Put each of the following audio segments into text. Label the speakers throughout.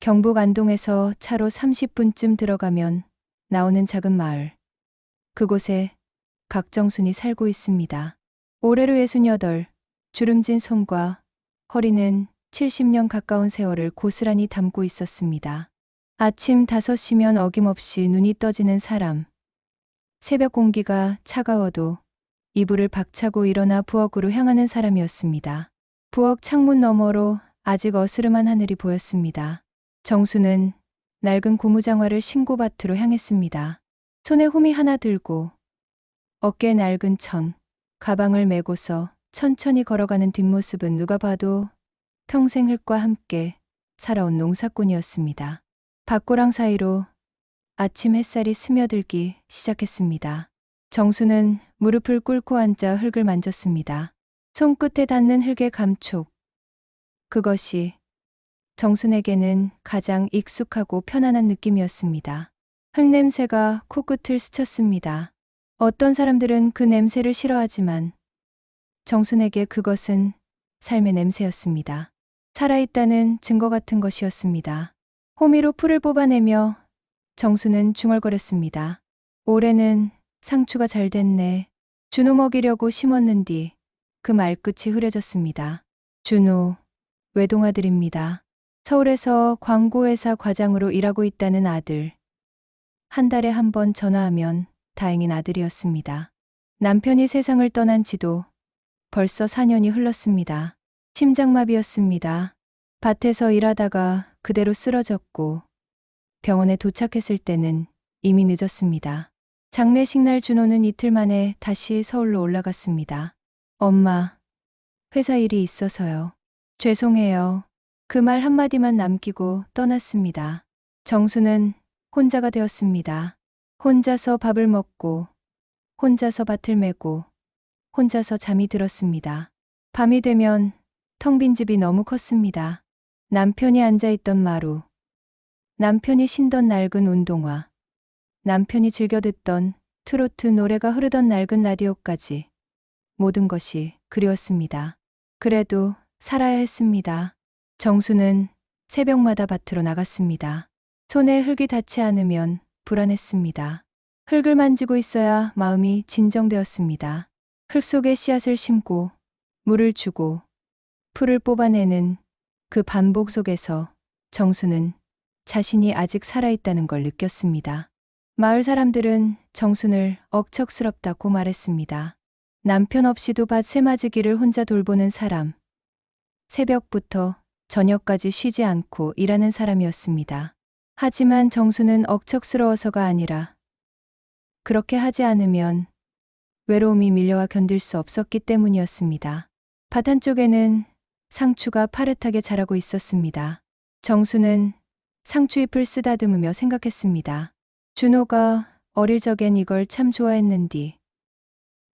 Speaker 1: 경북 안동에서 차로 30분쯤 들어가면 나오는 작은 마을. 그곳에 각정순이 살고 있습니다. 올해로 68, 주름진 손과 허리는 70년 가까운 세월을 고스란히 담고 있었습니다. 아침 5시면 어김없이 눈이 떠지는 사람. 새벽 공기가 차가워도 이불을 박차고 일어나 부엌으로 향하는 사람이었습니다. 부엌 창문 너머로 아직 어스름한 하늘이 보였습니다. 정수는 낡은 고무장화를 신고밭으로 향했습니다. 손에 호미 하나 들고 어깨에 낡은 천, 가방을 메고서 천천히 걸어가는 뒷모습은 누가 봐도 평생 흙과 함께 살아온 농사꾼이었습니다. 밭고랑 사이로 아침 햇살이 스며들기 시작했습니다. 정수는 무릎을 꿇고 앉아 흙을 만졌습니다. 손끝에 닿는 흙의 감촉. 그것이 정순에게는 가장 익숙하고 편안한 느낌이었습니다. 흙냄새가 코끝을 스쳤습니다. 어떤 사람들은 그 냄새를 싫어하지만 정순에게 그것은 삶의 냄새였습니다. 살아있다는 증거 같은 것이었습니다. 호미로 풀을 뽑아내며 정수는 중얼거렸습니다. 올해는 상추가 잘 됐네. 준호 먹이려고 심었는디 그 말끝이 흐려졌습니다. 준호, 외동아들입니다. 서울에서 광고회사 과장으로 일하고 있다는 아들. 한 달에 한 번 전화하면 다행인 아들이었습니다. 남편이 세상을 떠난 지도 벌써 4년이 흘렀습니다. 심장마비였습니다. 밭에서 일하다가 그대로 쓰러졌고 병원에 도착했을 때는 이미 늦었습니다. 장례식 날 준호는 이틀 만에 다시 서울로 올라갔습니다. 엄마, 회사 일이 있어서요. 죄송해요. 그 말 한마디만 남기고 떠났습니다. 정수는 혼자가 되었습니다. 혼자서 밥을 먹고, 혼자서 밭을 메고, 혼자서 잠이 들었습니다. 밤이 되면 텅 빈 집이 너무 컸습니다. 남편이 앉아있던 마루, 남편이 신던 낡은 운동화, 남편이 즐겨 듣던 트로트 노래가 흐르던 낡은 라디오까지 모든 것이 그리웠습니다. 그래도 살아야 했습니다. 정수는 새벽마다 밭으로 나갔습니다. 손에 흙이 닿지 않으면 불안했습니다. 흙을 만지고 있어야 마음이 진정되었습니다. 흙 속에 씨앗을 심고 물을 주고 풀을 뽑아내는 그 반복 속에서 정수는 자신이 아직 살아있다는 걸 느꼈습니다. 마을 사람들은 정순을 억척스럽다고 말했습니다. 남편 없이도 밭 새맞이기를 혼자 돌보는 사람. 새벽부터 저녁까지 쉬지 않고 일하는 사람이었습니다. 하지만 정수는 억척스러워서가 아니라 그렇게 하지 않으면 외로움이 밀려와 견딜 수 없었기 때문이었습니다. 밭 한쪽에는 상추가 파릇하게 자라고 있었습니다. 정수는 상추잎을 쓰다듬으며 생각했습니다. 준호가 어릴 적엔 이걸 참 좋아했는디.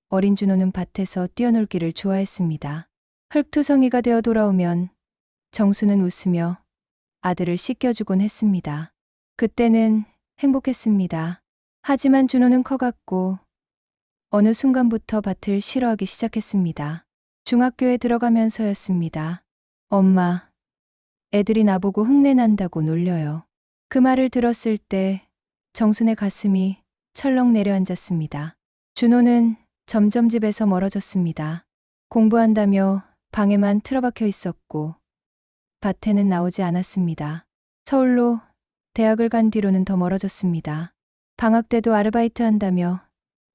Speaker 1: 어린 준호는 밭에서 뛰어놀기를 좋아했습니다. 흙투성이가 되어 돌아오면 정수는 웃으며 아들을 씻겨주곤 했습니다. 그때는 행복했습니다. 하지만 준호는 커갔고 어느 순간부터 밭을 싫어하기 시작했습니다. 중학교에 들어가면서였습니다. 엄마, 애들이 나보고 흉내난다고 놀려요. 그 말을 들었을 때 정순의 가슴이 철렁 내려앉았습니다. 준호는 점점 집에서 멀어졌습니다. 공부한다며 방에만 틀어박혀 있었고 밭에는 나오지 않았습니다. 서울로 대학을 간 뒤로는 더 멀어졌습니다. 방학 때도 아르바이트 한다며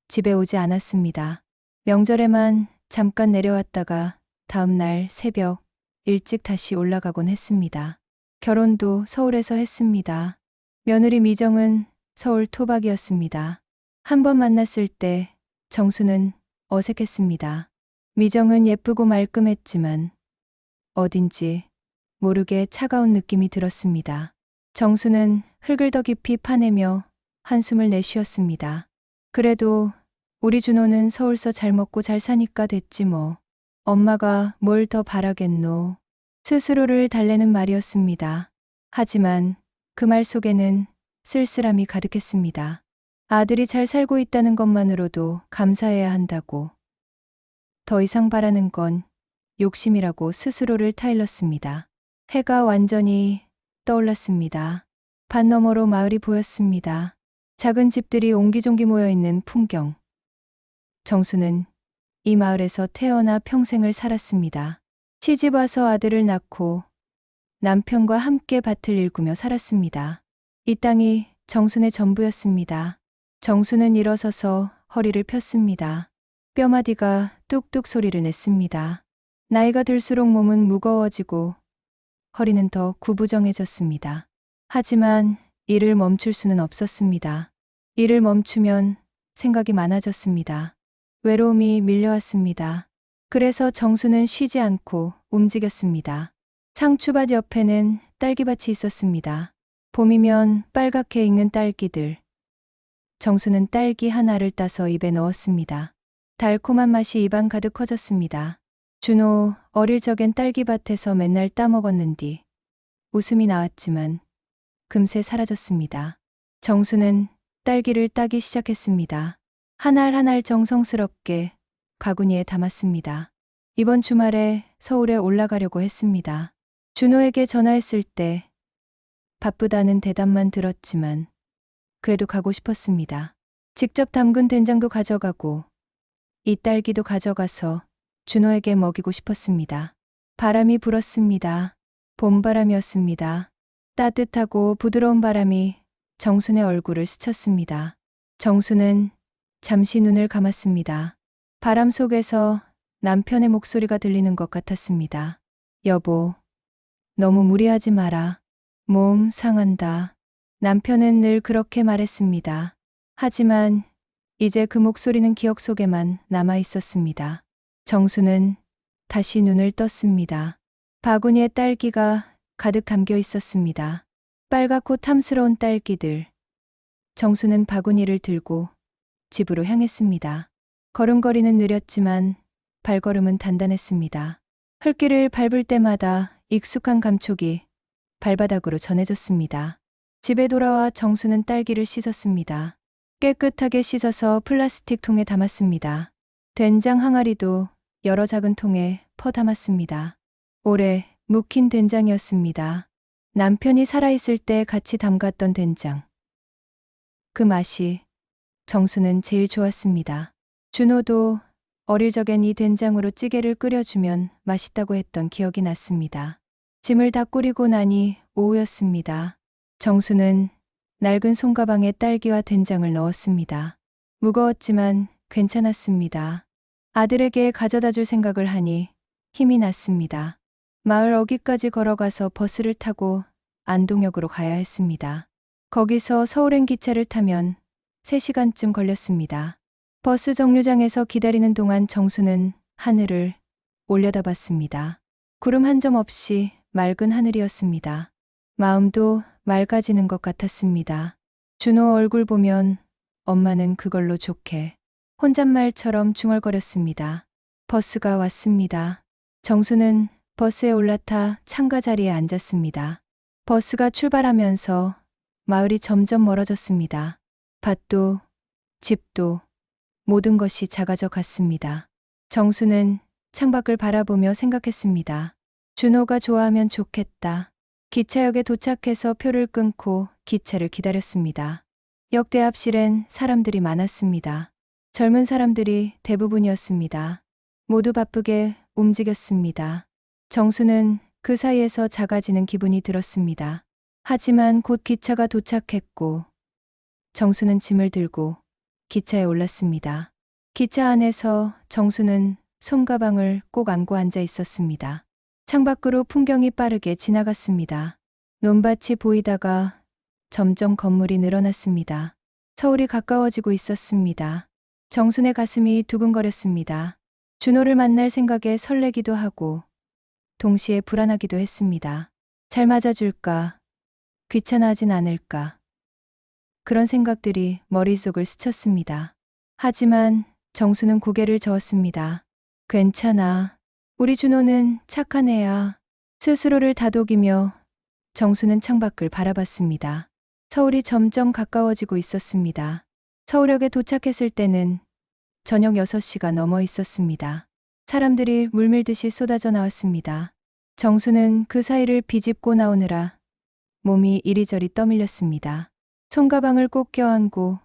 Speaker 1: 집에 오지 않았습니다. 명절에만 잠깐 내려왔다가 다음 날 새벽 일찍 다시 올라가곤 했습니다. 결혼도 서울에서 했습니다. 며느리 미정은 서울 토박이었습니다. 한 번 만났을 때 정수는 어색했습니다. 미정은 예쁘고 말끔했지만 어딘지 모르게 차가운 느낌이 들었습니다. 정수는 흙을 더 깊이 파내며 한숨을 내쉬었습니다. 그래도 우리 준호는 서울서 잘 먹고 잘 사니까 됐지 뭐. 엄마가 뭘 더 바라겠노. 스스로를 달래는 말이었습니다. 하지만 그 말 속에는 쓸쓸함이 가득했습니다. 아들이 잘 살고 있다는 것만으로도 감사해야 한다고. 더 이상 바라는 건 욕심이라고 스스로를 타일렀습니다. 해가 완전히 떠올랐습니다. 반 너머로 마을이 보였습니다. 작은 집들이 옹기종기 모여 있는 풍경. 정수는 이 마을에서 태어나 평생을 살았습니다. 시집 와서 아들을 낳고 남편과 함께 밭을 일구며 살았습니다. 이 땅이 정순의 전부였습니다. 정수는 일어서서 허리를 폈습니다. 뼈마디가 뚝뚝 소리를 냈습니다. 나이가 들수록 몸은 무거워지고 허리는 더 구부정해졌습니다. 하지만 일을 멈출 수는 없었습니다. 일을 멈추면 생각이 많아졌습니다. 외로움이 밀려왔습니다. 그래서 정수는 쉬지 않고 움직였습니다. 상추밭 옆에는 딸기밭이 있었습니다. 봄이면 빨갛게 익는 딸기들. 정수는 딸기 하나를 따서 입에 넣었습니다. 달콤한 맛이 입안 가득 퍼졌습니다. 준호 어릴 적엔 딸기밭에서 맨날 따먹었는디 웃음이 나왔지만 금세 사라졌습니다. 정수는 딸기를 따기 시작했습니다. 한 알 한 알 정성스럽게 가구니에 담았습니다. 이번 주말에 서울에 올라가려고 했습니다. 준호에게 전화했을 때 바쁘다는 대답만 들었지만 그래도 가고 싶었습니다. 직접 담근 된장도 가져가고 이 딸기도 가져가서 준호에게 먹이고 싶었습니다. 바람이 불었습니다. 봄바람이었습니다. 따뜻하고 부드러운 바람이 정순의 얼굴을 스쳤습니다. 정순은 잠시 눈을 감았습니다. 바람 속에서 남편의 목소리가 들리는 것 같았습니다. 여보, 너무 무리하지 마라. 몸 상한다. 남편은 늘 그렇게 말했습니다. 하지만 이제 그 목소리는 기억 속에만 남아 있었습니다. 정수는 다시 눈을 떴습니다. 바구니에 딸기가 가득 담겨 있었습니다. 빨갛고 탐스러운 딸기들. 정수는 바구니를 들고 집으로 향했습니다. 걸음걸이는 느렸지만 발걸음은 단단했습니다. 흙길을 밟을 때마다 익숙한 감촉이 발바닥으로 전해졌습니다. 집에 돌아와 정수는 딸기를 씻었습니다. 깨끗하게 씻어서 플라스틱 통에 담았습니다. 된장 항아리도 여러 작은 통에 퍼 담았습니다. 오래 묵힌 된장이었습니다. 남편이 살아있을 때 같이 담갔던 된장. 그 맛이 정수는 제일 좋았습니다. 준호도 어릴 적엔 이 된장으로 찌개를 끓여주면 맛있다고 했던 기억이 났습니다. 짐을 다 꾸리고 나니 오후였습니다. 정수는 낡은 손가방에 딸기와 된장을 넣었습니다. 무거웠지만 괜찮았습니다. 아들에게 가져다 줄 생각을 하니 힘이 났습니다. 마을 어귀까지 걸어가서 버스를 타고 안동역으로 가야 했습니다. 거기서 서울행 기차를 타면 3시간쯤 걸렸습니다. 버스 정류장에서 기다리는 동안 정수는 하늘을 올려다봤습니다. 구름 한 점 없이 맑은 하늘이었습니다. 마음도 맑아지는 것 같았습니다. 준호 얼굴 보면 엄마는 그걸로 좋게 혼잣말처럼 중얼거렸습니다. 버스가 왔습니다. 정수는 버스에 올라타 창가 자리에 앉았습니다. 버스가 출발하면서 마을이 점점 멀어졌습니다. 밭도 집도 모든 것이 작아져 갔습니다. 정수는 창밖을 바라보며 생각했습니다. 준호가 좋아하면 좋겠다. 기차역에 도착해서 표를 끊고 기차를 기다렸습니다. 역대 앞실엔 사람들이 많았습니다. 젊은 사람들이 대부분이었습니다. 모두 바쁘게 움직였습니다. 정수는 그 사이에서 작아지는 기분이 들었습니다. 하지만 곧 기차가 도착했고 정수는 짐을 들고 기차에 올랐습니다. 기차 안에서 정수는 손가방을 꼭 안고 앉아 있었습니다. 창밖으로 풍경이 빠르게 지나갔습니다. 논밭이 보이다가 점점 건물이 늘어났습니다. 서울이 가까워지고 있었습니다. 정순의 가슴이 두근거렸습니다. 준호를 만날 생각에 설레기도 하고 동시에 불안하기도 했습니다. 잘 맞아줄까? 귀찮아하진 않을까? 그런 생각들이 머릿속을 스쳤습니다. 하지만 정수는 고개를 저었습니다. 괜찮아. 우리 준호는 착한 애야. 스스로를 다독이며 정수는 창밖을 바라봤습니다. 서울이 점점 가까워지고 있었습니다. 서울역에 도착했을 때는 저녁 6시가 넘어 있었습니다. 사람들이 물밀듯이 쏟아져 나왔습니다. 정수는 그 사이를 비집고 나오느라 몸이 이리저리 떠밀렸습니다. 손가방을 꼭 껴안고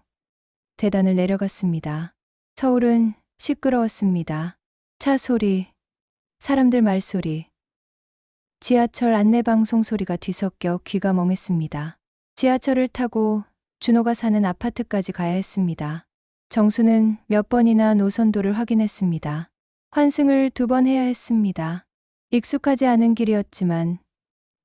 Speaker 1: 계단을 내려갔습니다. 서울은 시끄러웠습니다. 차 소리, 사람들 말소리, 지하철 안내방송 소리가 뒤섞여 귀가 멍했습니다. 지하철을 타고 준호가 사는 아파트까지 가야 했습니다. 정수는 몇 번이나 노선도를 확인했습니다. 환승을 2번 해야 했습니다. 익숙하지 않은 길이었지만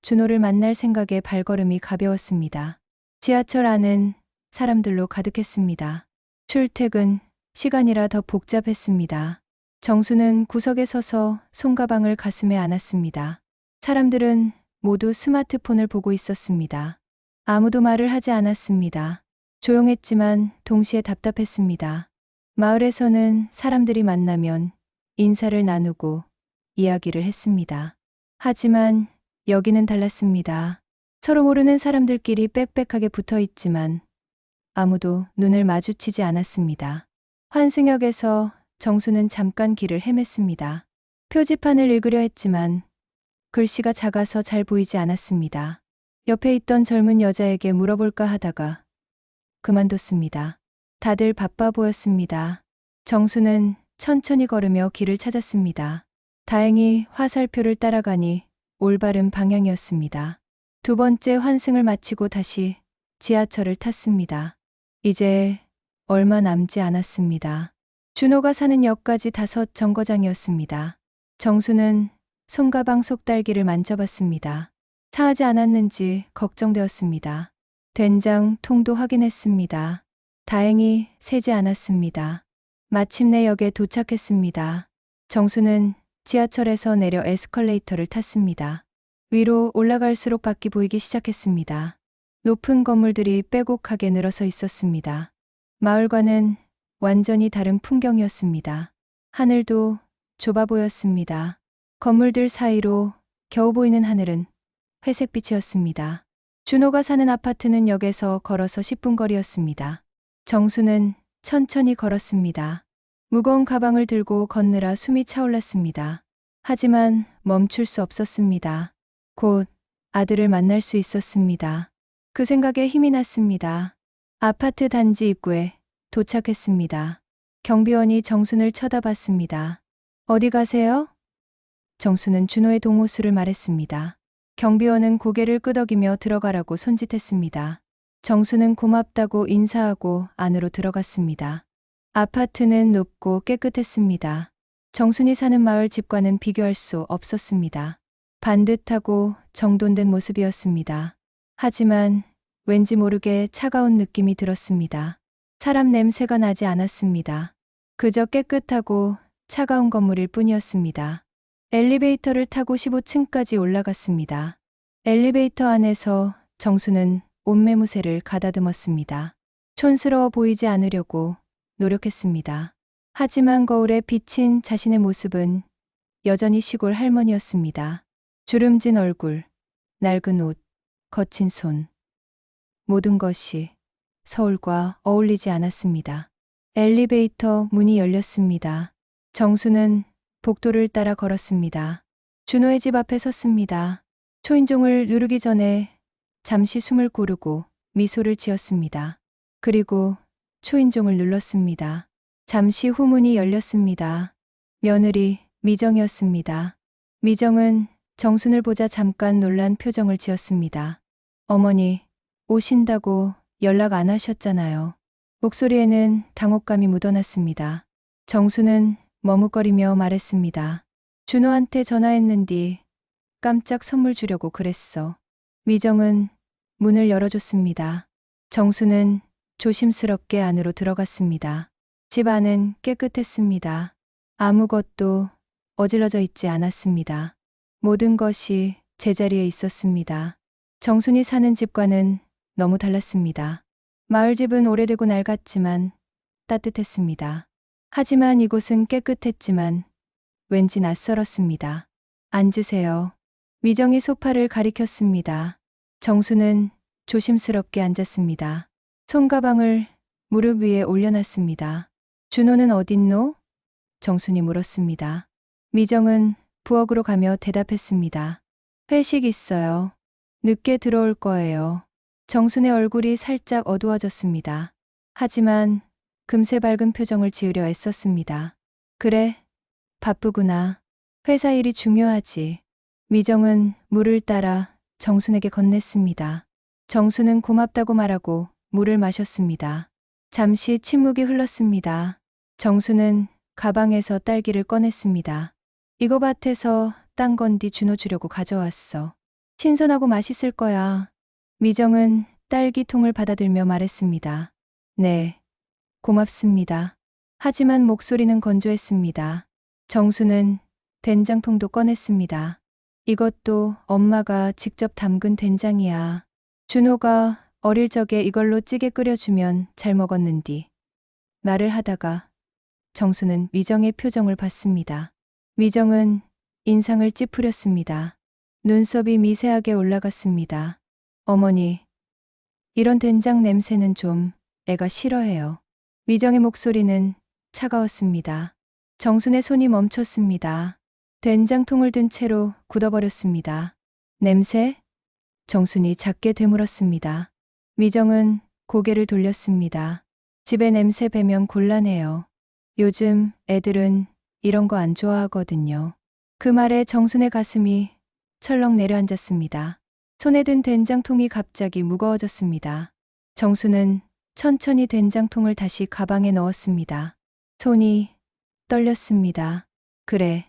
Speaker 1: 준호를 만날 생각에 발걸음이 가벼웠습니다. 지하철 안은 사람들로 가득했습니다. 출퇴근 시간이라 더 복잡했습니다. 정수는 구석에 서서 손가방을 가슴에 안았습니다. 사람들은 모두 스마트폰을 보고 있었습니다. 아무도 말을 하지 않았습니다. 조용했지만 동시에 답답했습니다. 마을에서는 사람들이 만나면 인사를 나누고 이야기를 했습니다. 하지만 여기는 달랐습니다. 서로 모르는 사람들끼리 빽빽하게 붙어 있지만 아무도 눈을 마주치지 않았습니다. 환승역에서 정수는 잠깐 길을 헤맸습니다. 표지판을 읽으려 했지만 글씨가 작아서 잘 보이지 않았습니다. 옆에 있던 젊은 여자에게 물어볼까 하다가 그만뒀습니다. 다들 바빠 보였습니다. 정수는 천천히 걸으며 길을 찾았습니다. 다행히 화살표를 따라가니 올바른 방향이었습니다. 2번째 환승을 마치고 다시 지하철을 탔습니다. 이제 얼마 남지 않았습니다. 준호가 사는 역까지 5 정거장이었습니다. 정수는 손가방 속달기를 만져봤습니다. 상하지 않았는지 걱정되었습니다. 된장 통도 확인했습니다. 다행히 새지 않았습니다. 마침내 역에 도착했습니다. 정수는 지하철에서 내려 에스컬레이터를 탔습니다. 위로 올라갈수록 밖이 보이기 시작했습니다. 높은 건물들이 빼곡하게 늘어서 있었습니다. 마을과는 완전히 다른 풍경이었습니다. 하늘도 좁아 보였습니다. 건물들 사이로 겨우 보이는 하늘은 회색빛이었습니다. 준호가 사는 아파트는 역에서 걸어서 10분 거리였습니다. 정수는 천천히 걸었습니다. 무거운 가방을 들고 걷느라 숨이 차올랐습니다. 하지만 멈출 수 없었습니다. 곧 아들을 만날 수 있었습니다. 그 생각에 힘이 났습니다. 아파트 단지 입구에 도착했습니다. 경비원이 정순을 쳐다봤습니다. 어디 가세요? 정수는 준호의 동호수를 말했습니다. 경비원은 고개를 끄덕이며 들어가라고 손짓했습니다. 정수는 고맙다고 인사하고 안으로 들어갔습니다. 아파트는 높고 깨끗했습니다. 정순이 사는 마을 집과는 비교할 수 없었습니다. 반듯하고 정돈된 모습이었습니다. 하지만 왠지 모르게 차가운 느낌이 들었습니다. 사람 냄새가 나지 않았습니다. 그저 깨끗하고 차가운 건물일 뿐이었습니다. 엘리베이터를 타고 15층까지 올라갔습니다. 엘리베이터 안에서 정수는 옷매무새를 가다듬었습니다. 촌스러워 보이지 않으려고 노력했습니다. 하지만 거울에 비친 자신의 모습은 여전히 시골 할머니였습니다. 주름진 얼굴, 낡은 옷, 거친 손. 모든 것이 서울과 어울리지 않았습니다. 엘리베이터 문이 열렸습니다. 정수는 복도를 따라 걸었습니다. 준호의 집 앞에 섰습니다. 초인종을 누르기 전에 잠시 숨을 고르고 미소를 지었습니다. 그리고 초인종을 눌렀습니다. 잠시 후 문이 열렸습니다. 며느리 미정이었습니다. 미정은 정순을 보자 잠깐 놀란 표정을 지었습니다. 어머니, 오신다고 연락 안 하셨잖아요. 목소리에는 당혹감이 묻어났습니다. 정수는 머뭇거리며 말했습니다. 준호한테 전화했는디 깜짝 선물 주려고 그랬어. 미정은 문을 열어줬습니다. 정수는 조심스럽게 안으로 들어갔습니다. 집 안은 깨끗했습니다. 아무것도 어질러져 있지 않았습니다. 모든 것이 제자리에 있었습니다. 정순이 사는 집과는 너무 달랐습니다. 마을집은 오래되고 낡았지만 따뜻했습니다. 하지만 이곳은 깨끗했지만 왠지 낯설었습니다. 앉으세요. 미정이 소파를 가리켰습니다. 정수는 조심스럽게 앉았습니다. 손가방을 무릎 위에 올려놨습니다. 준호는 어딨노? 정순이 물었습니다. 미정은 부엌으로 가며 대답했습니다. 회식 있어요. 늦게 들어올 거예요. 정순의 얼굴이 살짝 어두워졌습니다. 하지만 금세 밝은 표정을 지으려 애썼습니다. 그래, 바쁘구나. 회사 일이 중요하지. 미정은 물을 따라 정순에게 건넸습니다. 정순은 고맙다고 말하고 물을 마셨습니다. 잠시 침묵이 흘렀습니다. 정순은 가방에서 딸기를 꺼냈습니다. 이거 밭에서 딴 건디 준호 주려고 가져왔어. 신선하고 맛있을 거야. 미정은 딸기통을 받아들며 말했습니다. 네, 고맙습니다. 하지만 목소리는 건조했습니다. 정수는 된장통도 꺼냈습니다. 이것도 엄마가 직접 담근 된장이야. 준호가 어릴 적에 이걸로 찌개 끓여주면 잘 먹었는디. 말을 하다가 정수는 미정의 표정을 봤습니다. 미정은 인상을 찌푸렸습니다. 눈썹이 미세하게 올라갔습니다. 어머니, 이런 된장 냄새는 좀 애가 싫어해요. 미정의 목소리는 차가웠습니다. 정순의 손이 멈췄습니다. 된장통을 든 채로 굳어버렸습니다. 냄새? 정순이 작게 되물었습니다. 미정은 고개를 돌렸습니다. 집에 냄새 배면 곤란해요. 요즘 애들은 이런 거 안 좋아하거든요. 그 말에 정순의 가슴이 철렁 내려앉았습니다. 손에 든 된장통이 갑자기 무거워졌습니다. 정수는 천천히 된장통을 다시 가방에 넣었습니다. 손이 떨렸습니다. 그래,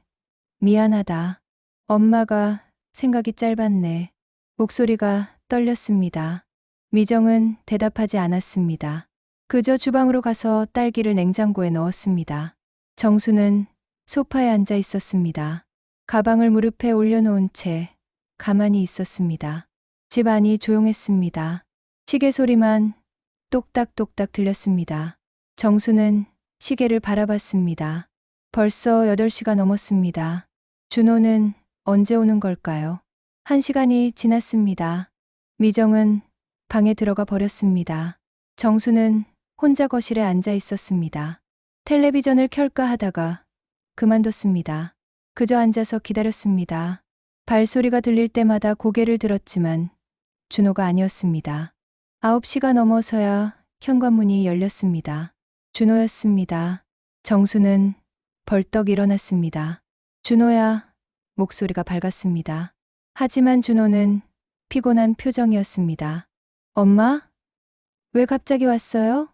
Speaker 1: 미안하다. 엄마가 생각이 짧았네. 목소리가 떨렸습니다. 미정은 대답하지 않았습니다. 그저 주방으로 가서 딸기를 냉장고에 넣었습니다. 정수는 소파에 앉아 있었습니다. 가방을 무릎에 올려놓은 채 가만히 있었습니다. 집 안이 조용했습니다. 시계 소리만 똑딱똑딱 들렸습니다. 정수는 시계를 바라봤습니다. 벌써 8시가 넘었습니다. 준호는 언제 오는 걸까요? 1시간이 지났습니다. 미정은 방에 들어가 버렸습니다. 정수는 혼자 거실에 앉아 있었습니다. 텔레비전을 켤까 하다가 그만뒀습니다. 그저 앉아서 기다렸습니다. 발소리가 들릴 때마다 고개를 들었지만 준호가 아니었습니다. 9시가 넘어서야 현관문이 열렸습니다. 준호였습니다. 정수는 벌떡 일어났습니다. 준호야, 목소리가 밝았습니다. 하지만 준호는 피곤한 표정이었습니다. 엄마? 왜 갑자기 왔어요?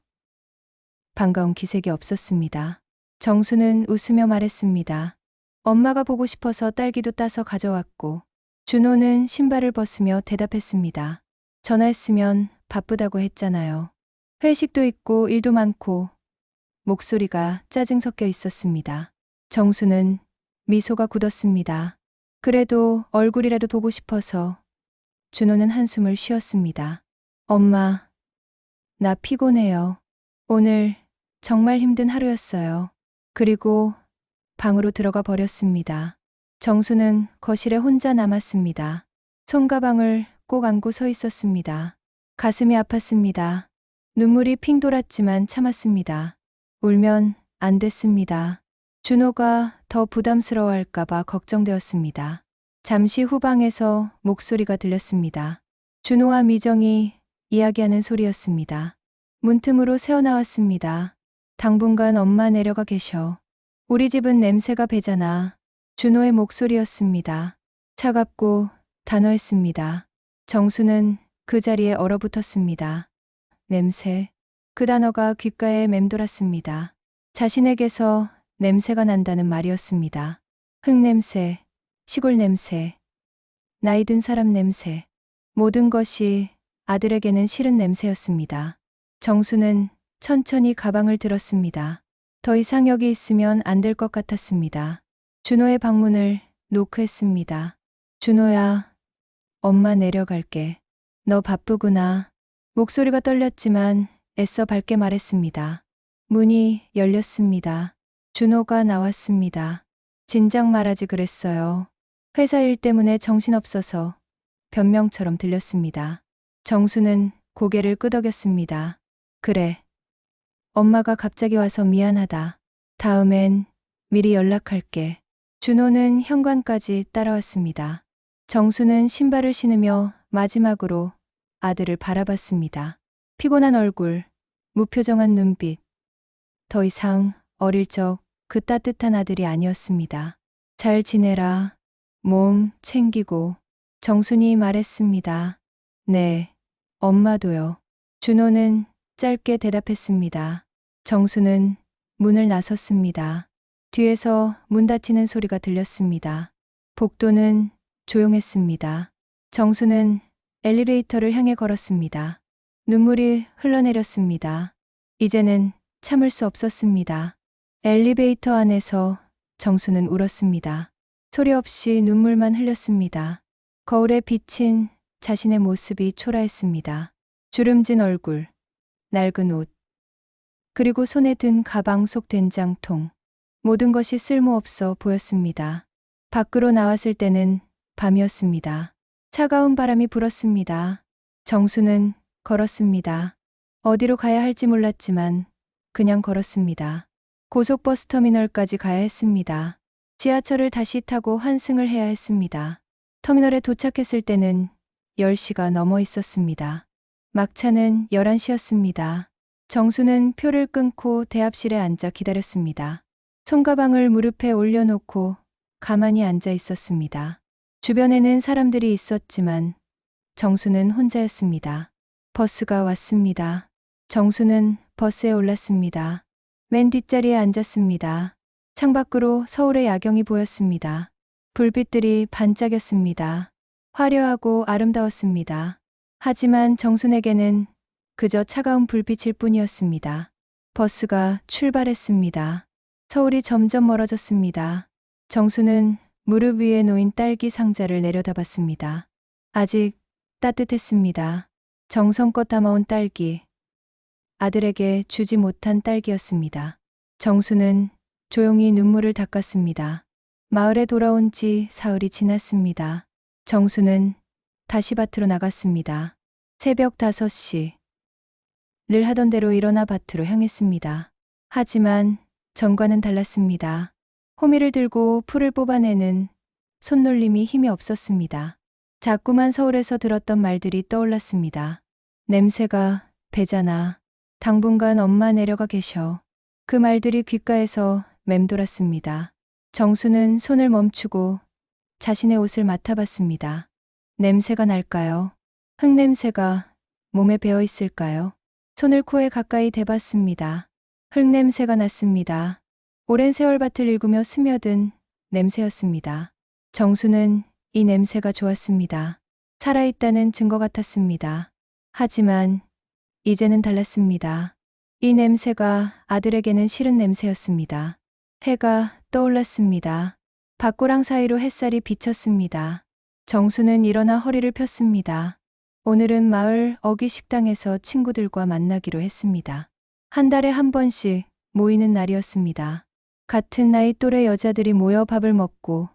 Speaker 1: 반가운 기색이 없었습니다. 정수는 웃으며 말했습니다. 엄마가 보고 싶어서 딸기도 따서 가져왔고. 준호는 신발을 벗으며 대답했습니다. 전화했으면 바쁘다고 했잖아요. 회식도 있고 일도 많고. 목소리가 짜증 섞여 있었습니다. 정수는 미소가 굳었습니다. 그래도 얼굴이라도 보고 싶어서. 준호는 한숨을 쉬었습니다. 엄마, 나 피곤해요. 오늘 정말 힘든 하루였어요. 그리고 방으로 들어가 버렸습니다. 정수는 거실에 혼자 남았습니다. 손가방을 꼭 안고 서 있었습니다. 가슴이 아팠습니다. 눈물이 핑 돌았지만 참았습니다. 울면 안 됐습니다. 준호가 더 부담스러워할까봐 걱정되었습니다. 잠시 후 방에서 목소리가 들렸습니다. 준호와 미정이 이야기하는 소리였습니다. 문틈으로 새어나왔습니다. 당분간 엄마 내려가 계셔. 우리 집은 냄새가 배잖아. 준호의 목소리였습니다. 차갑고 단호했습니다. 정수는 그 자리에 얼어붙었습니다. 냄새. 그 단어가 귓가에 맴돌았습니다. 자신에게서 냄새가 난다는 말이었습니다. 흙냄새, 시골 냄새, 나이 든 사람 냄새. 모든 것이 아들에게는 싫은 냄새였습니다. 정수는 천천히 가방을 들었습니다. 더 이상 여기 있으면 안 될 것 같았습니다. 준호의 방문을 노크했습니다. 준호야, 엄마 내려갈게. 너 바쁘구나. 목소리가 떨렸지만 애써 밝게 말했습니다. 문이 열렸습니다. 준호가 나왔습니다. 진작 말하지 그랬어요. 회사 일 때문에 정신없어서 변명처럼 들렸습니다. 정수는 고개를 끄덕였습니다. 그래. 엄마가 갑자기 와서 미안하다. 다음엔 미리 연락할게. 준호는 현관까지 따라왔습니다. 정수는 신발을 신으며 마지막으로 아들을 바라봤습니다. 피곤한 얼굴, 무표정한 눈빛. 더 이상 어릴 적 그 따뜻한 아들이 아니었습니다. 잘 지내라. 몸 챙기고. 정순이 말했습니다. 네, 엄마도요. 준호는 짧게 대답했습니다. 정수는 문을 나섰습니다. 뒤에서 문 닫히는 소리가 들렸습니다. 복도는 조용했습니다. 정수는 엘리베이터를 향해 걸었습니다. 눈물이 흘러내렸습니다. 이제는 참을 수 없었습니다. 엘리베이터 안에서 정수는 울었습니다. 소리 없이 눈물만 흘렸습니다. 거울에 비친 자신의 모습이 초라했습니다. 주름진 얼굴, 낡은 옷, 그리고 손에 든 가방 속 된장통. 모든 것이 쓸모없어 보였습니다. 밖으로 나왔을 때는 밤이었습니다. 차가운 바람이 불었습니다. 정수는 걸었습니다. 어디로 가야 할지 몰랐지만 그냥 걸었습니다. 고속버스 터미널까지 가야 했습니다. 지하철을 다시 타고 환승을 해야 했습니다. 터미널에 도착했을 때는 10시가 넘어 있었습니다. 막차는 11시였습니다. 정수는 표를 끊고 대합실에 앉아 기다렸습니다. 손가방을 무릎에 올려놓고 가만히 앉아 있었습니다. 주변에는 사람들이 있었지만 정수는 혼자였습니다. 버스가 왔습니다. 정수는 버스에 올랐습니다. 맨 뒷자리에 앉았습니다. 창밖으로 서울의 야경이 보였습니다. 불빛들이 반짝였습니다. 화려하고 아름다웠습니다. 하지만 정순에게는 그저 차가운 불빛일 뿐이었습니다. 버스가 출발했습니다. 서울이 점점 멀어졌습니다. 정수는 무릎 위에 놓인 딸기 상자를 내려다봤습니다. 아직 따뜻했습니다. 정성껏 담아온 딸기. 아들에게 주지 못한 딸기였습니다. 정수는 조용히 눈물을 닦았습니다. 마을에 돌아온 지 사흘이 지났습니다. 정수는 다시 밭으로 나갔습니다. 새벽 5시. 늘 하던 대로 일어나 밭으로 향했습니다. 하지만 전과는 달랐습니다. 호미를 들고 풀을 뽑아내는 손놀림이 힘이 없었습니다. 자꾸만 서울에서 들었던 말들이 떠올랐습니다. 냄새가 배잖아. 당분간 엄마 내려가 계셔. 그 말들이 귓가에서 맴돌았습니다. 정수는 손을 멈추고 자신의 옷을 맡아봤습니다. 냄새가 날까요? 흙냄새가 몸에 배어 있을까요? 손을 코에 가까이 대봤습니다. 흙냄새가 났습니다. 오랜 세월 밭을 일구며 스며든 냄새였습니다. 정수는 이 냄새가 좋았습니다. 살아있다는 증거 같았습니다. 하지만 이제는 달랐습니다. 이 냄새가 아들에게는 싫은 냄새였습니다. 해가 떠올랐습니다. 밭고랑 사이로 햇살이 비쳤습니다. 정수는 일어나 허리를 폈습니다. 오늘은 마을 어귀 식당에서 친구들과 만나기로 했습니다. 한 달에 한 번씩 모이는 날이었습니다. 같은 나이 또래 여자들이 모여 밥을 먹고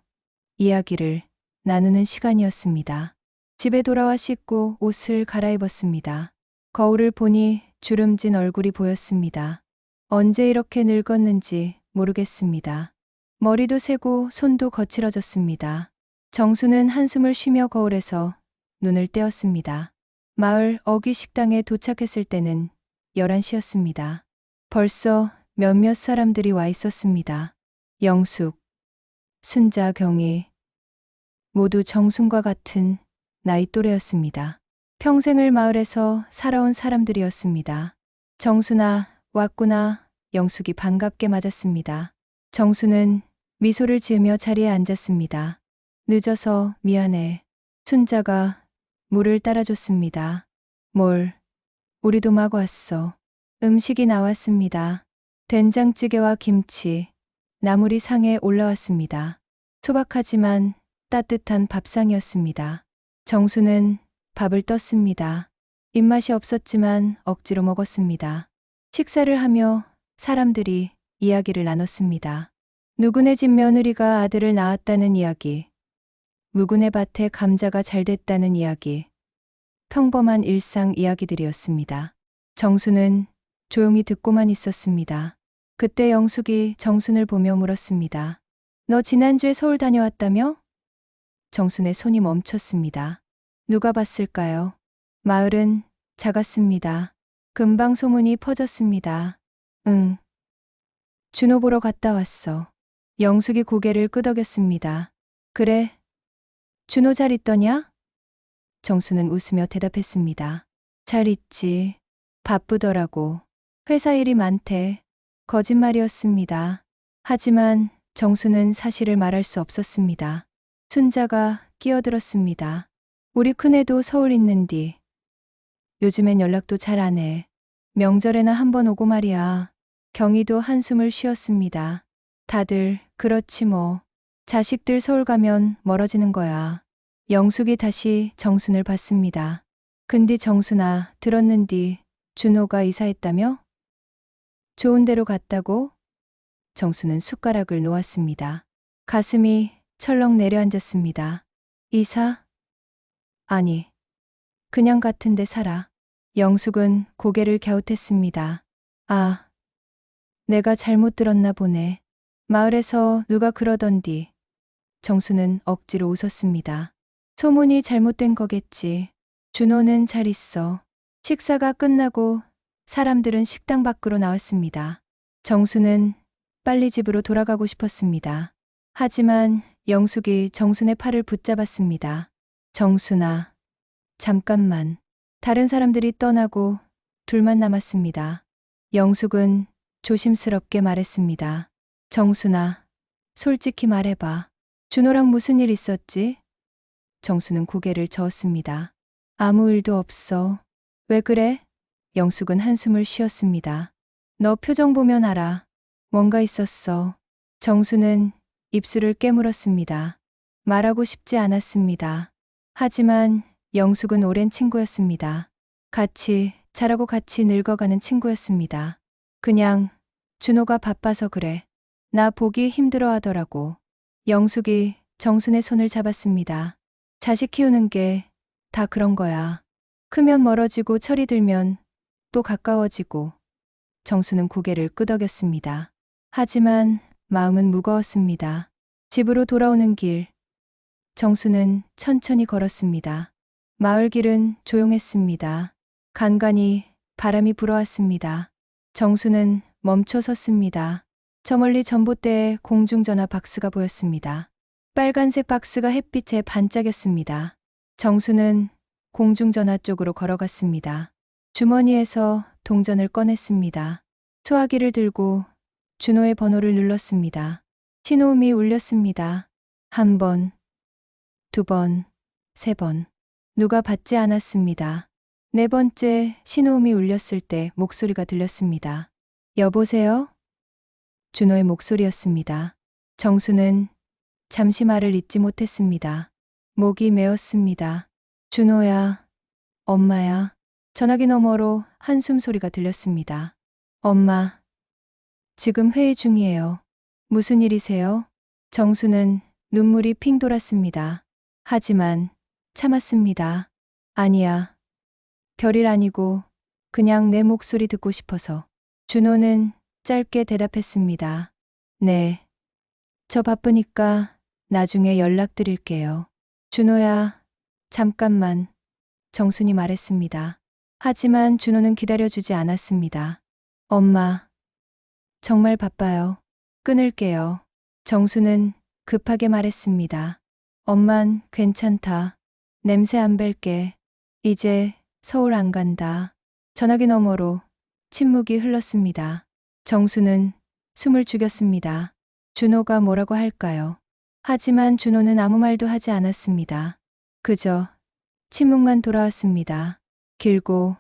Speaker 1: 이야기를 나누는 시간이었습니다. 집에 돌아와 씻고 옷을 갈아입었습니다. 거울을 보니 주름진 얼굴이 보였습니다. 언제 이렇게 늙었는지 모르겠습니다. 머리도 새고 손도 거칠어졌습니다. 정수는 한숨을 쉬며 거울에서 눈을 떼었습니다. 마을 어귀 식당에 도착했을 때는 11시였습니다. 벌써 몇몇 사람들이 와 있었습니다. 영숙, 순자, 경희, 모두 정순과 같은 나이 또래였습니다. 평생을 마을에서 살아온 사람들이었습니다. 정순아, 왔구나. 영숙이 반갑게 맞았습니다. 정수는 미소를 지으며 자리에 앉았습니다. 늦어서 미안해. 순자가 물을 따라줬습니다. 우리도 막 왔어. 음식이 나왔습니다. 된장찌개와 김치, 나물이 상에 올라왔습니다. 소박하지만 따뜻한 밥상이었습니다. 정수는 밥을 떴습니다. 입맛이 없었지만 억지로 먹었습니다. 식사를 하며 사람들이 이야기를 나눴습니다. 누구네 집 며느리가 아들을 낳았다는 이야기, 누구네 밭에 감자가 잘 됐다는 이야기, 평범한 일상 이야기들이었습니다. 정수는 조용히 듣고만 있었습니다. 그때 영숙이 정순을 보며 물었습니다. 너 지난주에 서울 다녀왔다며? 정순의 손이 멈췄습니다. 누가 봤을까요? 마을은 작았습니다. 금방 소문이 퍼졌습니다. 응, 준호 보러 갔다 왔어. 영숙이 고개를 끄덕였습니다. 그래, 준호 잘 있더냐? 정수는 웃으며 대답했습니다. 잘 있지. 바쁘더라고. 회사 일이 많대. 거짓말이었습니다. 하지만 정수는 사실을 말할 수 없었습니다. 순자가 끼어들었습니다. 우리 큰애도 서울 있는디. 요즘엔 연락도 잘 안 해. 명절에나 한번 오고 말이야. 경희도 한숨을 쉬었습니다. 다들 그렇지 뭐. 자식들 서울 가면 멀어지는 거야. 영숙이 다시 정순을 봤습니다. 근데 정순아, 들었는디 준호가 이사했다며? 좋은 데로 갔다고? 정수는 숟가락을 놓았습니다. 가슴이 철렁 내려앉았습니다. 이사? 아니, 그냥 같은 데 살아. 영숙은 고개를 갸웃했습니다. 아, 내가 잘못 들었나 보네. 마을에서 누가 그러던디. 정수는 억지로 웃었습니다. 소문이 잘못된 거겠지. 준호는 잘 있어. 식사가 끝나고 사람들은 식당 밖으로 나왔습니다. 정수는 빨리 집으로 돌아가고 싶었습니다. 하지만 영숙이 정순의 팔을 붙잡았습니다. 정순아, 잠깐만. 다른 사람들이 떠나고 둘만 남았습니다. 영숙은 조심스럽게 말했습니다. 정순아, 솔직히 말해봐. 준호랑 무슨 일 있었지? 정수는 고개를 저었습니다. 아무 일도 없어. 왜 그래? 영숙은 한숨을 쉬었습니다. 너 표정 보면 알아. 뭔가 있었어. 정수는 입술을 깨물었습니다. 말하고 싶지 않았습니다. 하지만 영숙은 오랜 친구였습니다. 같이 자라고 같이 늙어가는 친구였습니다. 그냥 준호가 바빠서 그래. 나 보기 힘들어 하더라고. 영숙이 정순의 손을 잡았습니다. 자식 키우는 게 다 그런 거야. 크면 멀어지고 철이 들면 또 가까워지고. 정수는 고개를 끄덕였습니다. 하지만 마음은 무거웠습니다. 집으로 돌아오는 길. 정수는 천천히 걸었습니다. 마을 길은 조용했습니다. 간간히 바람이 불어왔습니다. 정수는 멈춰 섰습니다. 저 멀리 전봇대에 공중전화 박스가 보였습니다. 빨간색 박스가 햇빛에 반짝였습니다. 정수는 공중전화 쪽으로 걸어갔습니다. 주머니에서 동전을 꺼냈습니다. 소화기를 들고 준호의 번호를 눌렀습니다. 신호음이 울렸습니다. 한 번, 두 번, 세 번. 누가 받지 않았습니다. 네 번째 신호음이 울렸을 때 목소리가 들렸습니다. 여보세요? 준호의 목소리였습니다. 정수는 잠시 말을 잇지 못했습니다. 목이 메었습니다. 준호야, 엄마야. 전화기 너머로 한숨 소리가 들렸습니다. 엄마, 지금 회의 중이에요. 무슨 일이세요? 정수는 눈물이 핑 돌았습니다. 하지만 참았습니다. 아니야. 별일 아니고 그냥 내 목소리 듣고 싶어서. 준호는 짧게 대답했습니다. 네. 저 바쁘니까 나중에 연락드릴게요. 준호야, 잠깐만. 정순이 말했습니다. 하지만 준호는 기다려주지 않았습니다. 엄마, 정말 바빠요. 끊을게요. 정수는 급하게 말했습니다. 엄만 괜찮다. 냄새 안 뺄게. 이제 서울 안 간다. 전화기 너머로 침묵이 흘렀습니다. 정수는 숨을 죽였습니다. 준호가 뭐라고 할까요? 하지만 준호는 아무 말도 하지 않았습니다. 그저 침묵만 돌아왔습니다. 길고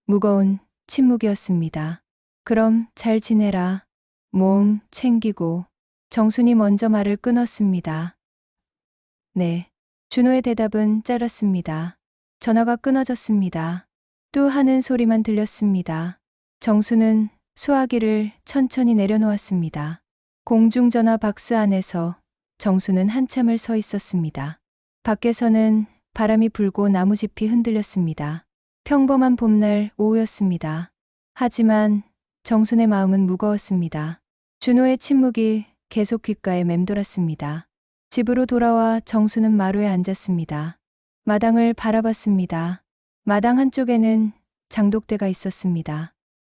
Speaker 1: 무거운 침묵이었습니다. 그럼 잘 지내라. 몸 챙기고. 정순이 먼저 말을 끊었습니다. 네. 준호의 대답은 짧았습니다. 전화가 끊어졌습니다. 뚜 하는 소리만 들렸습니다. 정수는 수화기를 천천히 내려놓았습니다. 공중전화 박스 안에서 정수는 한참을 서 있었습니다. 밖에서는 바람이 불고 나무짚이 흔들렸습니다. 평범한 봄날 오후였습니다. 하지만 정순의 마음은 무거웠습니다. 준호의 침묵이 계속 귓가에 맴돌았습니다. 집으로 돌아와 정수는 마루에 앉았습니다. 마당을 바라봤습니다. 마당 한쪽에는 장독대가 있었습니다.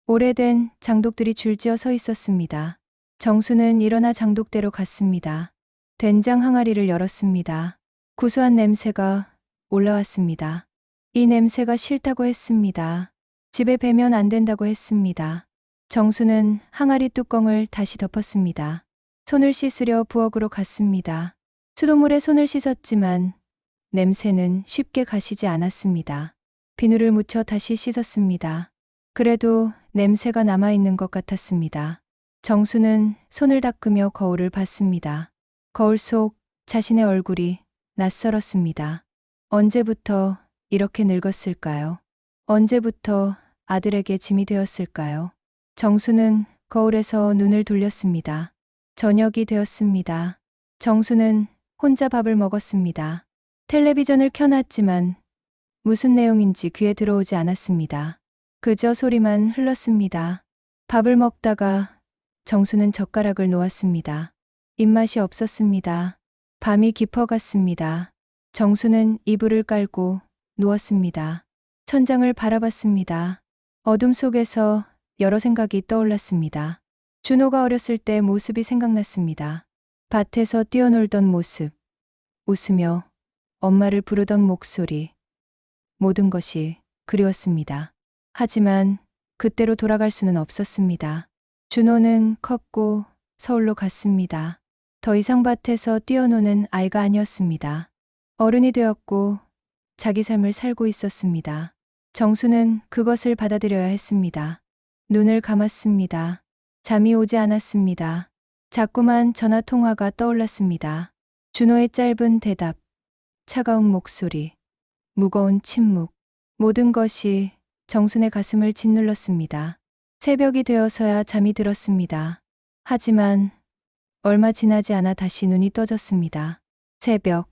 Speaker 1: 오래된 장독들이 줄지어 서 있었습니다. 정수는 일어나 장독대로 갔습니다. 된장 항아리를 열었습니다. 구수한 냄새가 올라왔습니다. 이 냄새가 싫다고 했습니다. 집에 배면 안 된다고 했습니다. 정수는 항아리 뚜껑을 다시 덮었습니다. 손을 씻으려 부엌으로 갔습니다. 수돗물에 손을 씻었지만 냄새는 쉽게 가시지 않았습니다. 비누를 묻혀 다시 씻었습니다. 그래도 냄새가 남아있는 것 같았습니다. 정수는 손을 닦으며 거울을 봤습니다. 거울 속 자신의 얼굴이 낯설었습니다. 언제부터 이렇게 늙었을까요? 언제부터 아들에게 짐이 되었을까요? 정수는 거울에서 눈을 돌렸습니다. 저녁이 되었습니다. 정수는 혼자 밥을 먹었습니다. 텔레비전을 켜놨지만 무슨 내용인지 귀에 들어오지 않았습니다. 그저 소리만 흘렀습니다. 밥을 먹다가 정수는 젓가락을 놓았습니다. 입맛이 없었습니다. 밤이 깊어갔습니다. 정수는 이불을 깔고 누웠습니다. 천장을 바라봤습니다. 어둠 속에서 여러 생각이 떠올랐습니다. 준호가 어렸을 때 모습이 생각났습니다. 밭에서 뛰어놀던 모습, 웃으며 엄마를 부르던 목소리, 모든 것이 그리웠습니다. 하지만 그때로 돌아갈 수는 없었습니다. 준호는 컸고 서울로 갔습니다. 더 이상 밭에서 뛰어노는 아이가 아니었습니다. 어른이 되었고 자기 삶을 살고 있었습니다. 정수는 그것을 받아들여야 했습니다. 눈을 감았습니다. 잠이 오지 않았습니다. 자꾸만 전화 통화가 떠올랐습니다. 준호의 짧은 대답, 차가운 목소리, 무거운 침묵, 모든 것이 정순의 가슴을 짓눌렀습니다. 새벽이 되어서야 잠이 들었습니다. 하지만 얼마 지나지 않아 다시 눈이 떠졌습니다. 새벽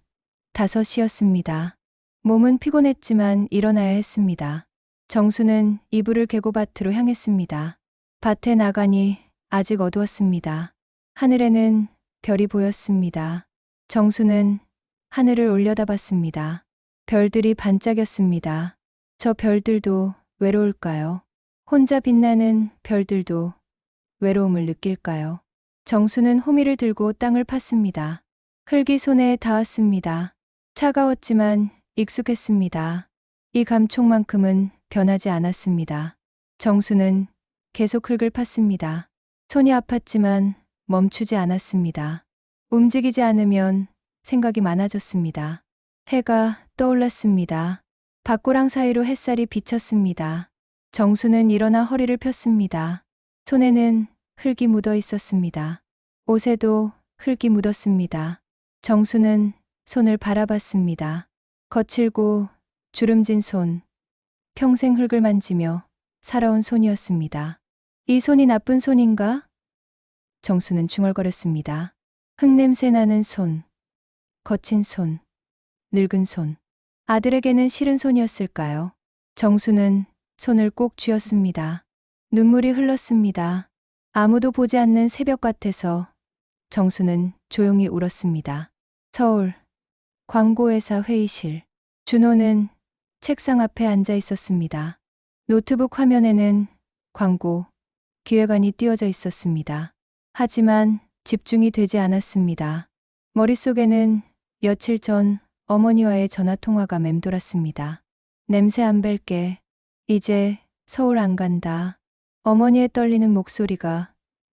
Speaker 1: 5시였습니다. 몸은 피곤했지만 일어나야 했습니다. 정수는 이불을 개고 밭으로 향했습니다. 밭에 나가니 아직 어두웠습니다. 하늘에는 별이 보였습니다. 정수는 하늘을 올려다봤습니다. 별들이 반짝였습니다. 저 별들도 외로울까요? 혼자 빛나는 별들도 외로움을 느낄까요? 정수는 호미를 들고 땅을 팠습니다. 흙이 손에 닿았습니다. 차가웠지만 익숙했습니다. 이 감촉만큼은 변하지 않았습니다. 정수는 계속 흙을 팠습니다. 손이 아팠지만 멈추지 않았습니다. 움직이지 않으면 생각이 많아졌습니다. 해가 떠올랐습니다. 밭고랑 사이로 햇살이 비쳤습니다. 정수는 일어나 허리를 폈습니다. 손에는 흙이 묻어 있었습니다. 옷에도 흙이 묻었습니다. 정수는 손을 바라봤습니다. 거칠고 주름진 손, 평생 흙을 만지며 살아온 손이었습니다. 이 손이 나쁜 손인가? 정수는 중얼거렸습니다. 흙냄새 나는 손, 거친 손, 늙은 손. 아들에게는 싫은 손이었을까요? 정수는 손을 꼭 쥐었습니다. 눈물이 흘렀습니다. 아무도 보지 않는 새벽밭에서 정수는 조용히 울었습니다. 서울, 광고회사 회의실. 준호는 책상 앞에 앉아 있었습니다. 노트북 화면에는 광고, 기획안이 띄워져 있었습니다. 하지만 집중이 되지 않았습니다. 머릿속에는 며칠 전 어머니와의 전화 통화가 맴돌았습니다. 냄새 안 뺄게. 이제 서울 안 간다. 어머니의 떨리는 목소리가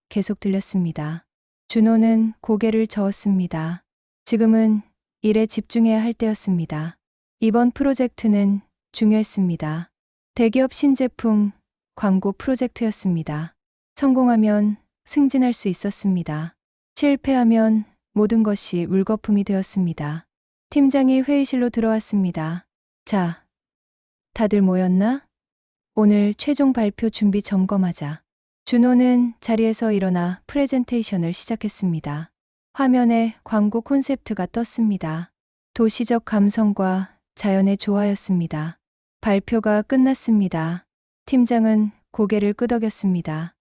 Speaker 1: 계속 들렸습니다. 준호는 고개를 저었습니다. 지금은 일에 집중해야 할 때였습니다. 이번 프로젝트는 중요했습니다. 대기업 신제품 광고 프로젝트였습니다. 성공하면 승진할 수 있었습니다. 실패하면 모든 것이 물거품이 되었습니다. 팀장이 회의실로 들어왔습니다. 자, 다들 모였나? 오늘 최종 발표 준비 점검하자. 준호는 자리에서 일어나 프레젠테이션을 시작했습니다. 화면에 광고 콘셉트가 떴습니다. 도시적 감성과 자연의 조화였습니다. 발표가 끝났습니다. 팀장은 고개를 끄덕였습니다.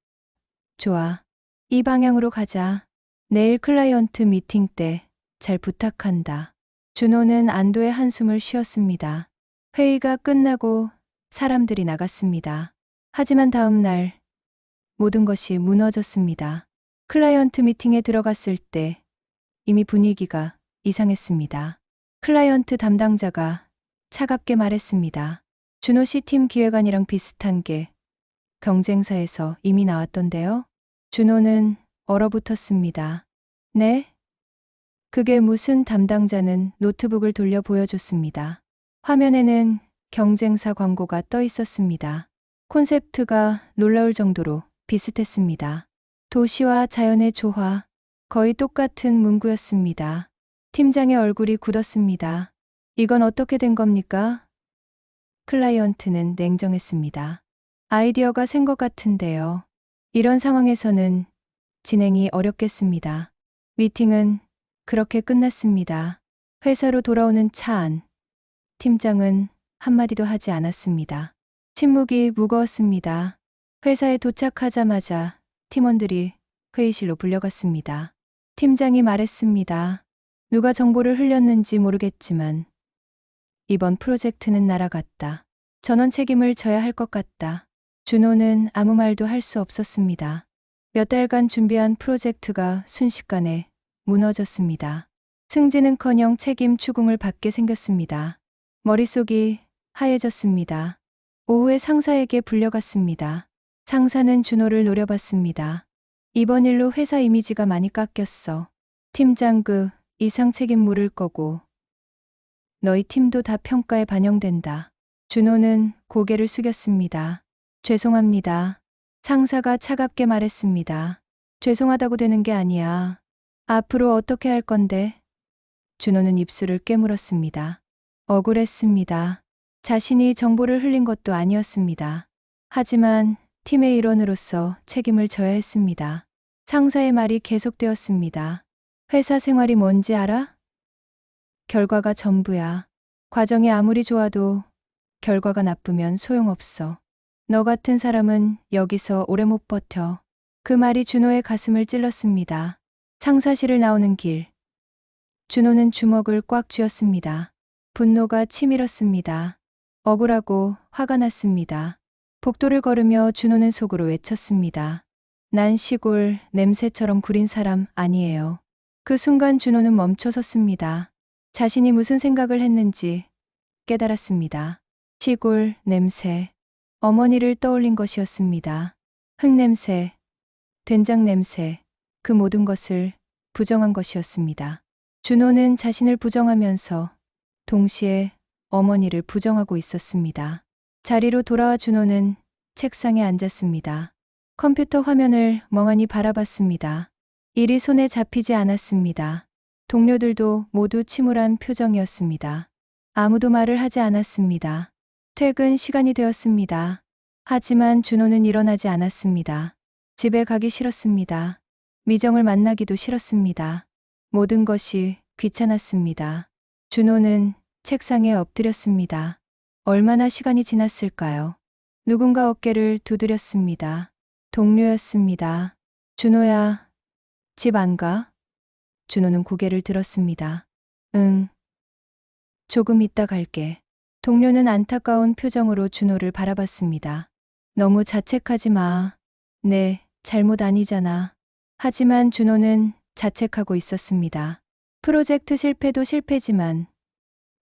Speaker 1: 좋아. 이 방향으로 가자. 내일 클라이언트 미팅 때 잘 부탁한다. 준호는 안도의 한숨을 쉬었습니다. 회의가 끝나고 사람들이 나갔습니다. 하지만 다음 날 모든 것이 무너졌습니다. 클라이언트 미팅에 들어갔을 때 이미 분위기가 이상했습니다. 클라이언트 담당자가 차갑게 말했습니다. 준호 씨 팀 기획안이랑 비슷한 게 경쟁사에서 이미 나왔던데요. 준호는 얼어붙었습니다. 네? 그게 무슨? 담당자는 노트북을 돌려 보여줬습니다. 화면에는 경쟁사 광고가 떠 있었습니다. 콘셉트가 놀라울 정도로 비슷했습니다. 도시와 자연의 조화, 거의 똑같은 문구였습니다. 팀장의 얼굴이 굳었습니다. 이건 어떻게 된 겁니까? 클라이언트는 냉정했습니다. 아이디어가 샌 것 같은데요. 이런 상황에서는 진행이 어렵겠습니다. 미팅은 그렇게 끝났습니다. 회사로 돌아오는 차 안. 팀장은 한마디도 하지 않았습니다. 침묵이 무거웠습니다. 회사에 도착하자마자 팀원들이 회의실로 불려갔습니다. 팀장이 말했습니다. 누가 정보를 흘렸는지 모르겠지만 이번 프로젝트는 날아갔다. 전원 책임을 져야 할 것 같다. 준호는 아무 말도 할 수 없었습니다. 몇 달간 준비한 프로젝트가 순식간에 무너졌습니다. 승진은커녕 책임 추궁을 받게 생겼습니다. 머릿속이 하얘졌습니다. 오후에 상사에게 불려갔습니다. 상사는 준호를 노려봤습니다. 이번 일로 회사 이미지가 많이 깎였어. 팀장 그 이상 책임 물을 거고 너희 팀도 다 평가에 반영된다. 준호는 고개를 숙였습니다. 죄송합니다. 상사가 차갑게 말했습니다. 죄송하다고 되는 게 아니야. 앞으로 어떻게 할 건데? 준호는 입술을 깨물었습니다. 억울했습니다. 자신이 정보를 흘린 것도 아니었습니다. 하지만 팀의 일원으로서 책임을 져야 했습니다. 상사의 말이 계속되었습니다. 회사 생활이 뭔지 알아? 결과가 전부야. 과정이 아무리 좋아도 결과가 나쁘면 소용없어. 너 같은 사람은 여기서 오래 못 버텨. 그 말이 준호의 가슴을 찔렀습니다. 상사실을 나오는 길. 준호는 주먹을 꽉 쥐었습니다. 분노가 치밀었습니다. 억울하고 화가 났습니다. 복도를 걸으며 준호는 속으로 외쳤습니다. 난 시골 냄새처럼 구린 사람 아니에요. 그 순간 준호는 멈춰섰습니다. 자신이 무슨 생각을 했는지 깨달았습니다. 시골 냄새. 어머니를 떠올린 것이었습니다. 흙냄새, 된장 냄새, 그 모든 것을 부정한 것이었습니다. 준호는 자신을 부정하면서 동시에 어머니를 부정하고 있었습니다. 자리로 돌아와 준호는 책상에 앉았습니다. 컴퓨터 화면을 멍하니 바라봤습니다. 일이 손에 잡히지 않았습니다. 동료들도 모두 침울한 표정이었습니다. 아무도 말을 하지 않았습니다. 퇴근 시간이 되었습니다. 하지만 준호는 일어나지 않았습니다. 집에 가기 싫었습니다. 미정을 만나기도 싫었습니다. 모든 것이 귀찮았습니다. 준호는 책상에 엎드렸습니다. 얼마나 시간이 지났을까요? 누군가 어깨를 두드렸습니다. 동료였습니다. 준호야, 집 안 가? 준호는 고개를 들었습니다. 응. 조금 이따 갈게. 동료는 안타까운 표정으로 준호를 바라봤습니다. 너무 자책하지 마. 네, 잘못 아니잖아. 하지만 준호는 자책하고 있었습니다. 프로젝트 실패도 실패지만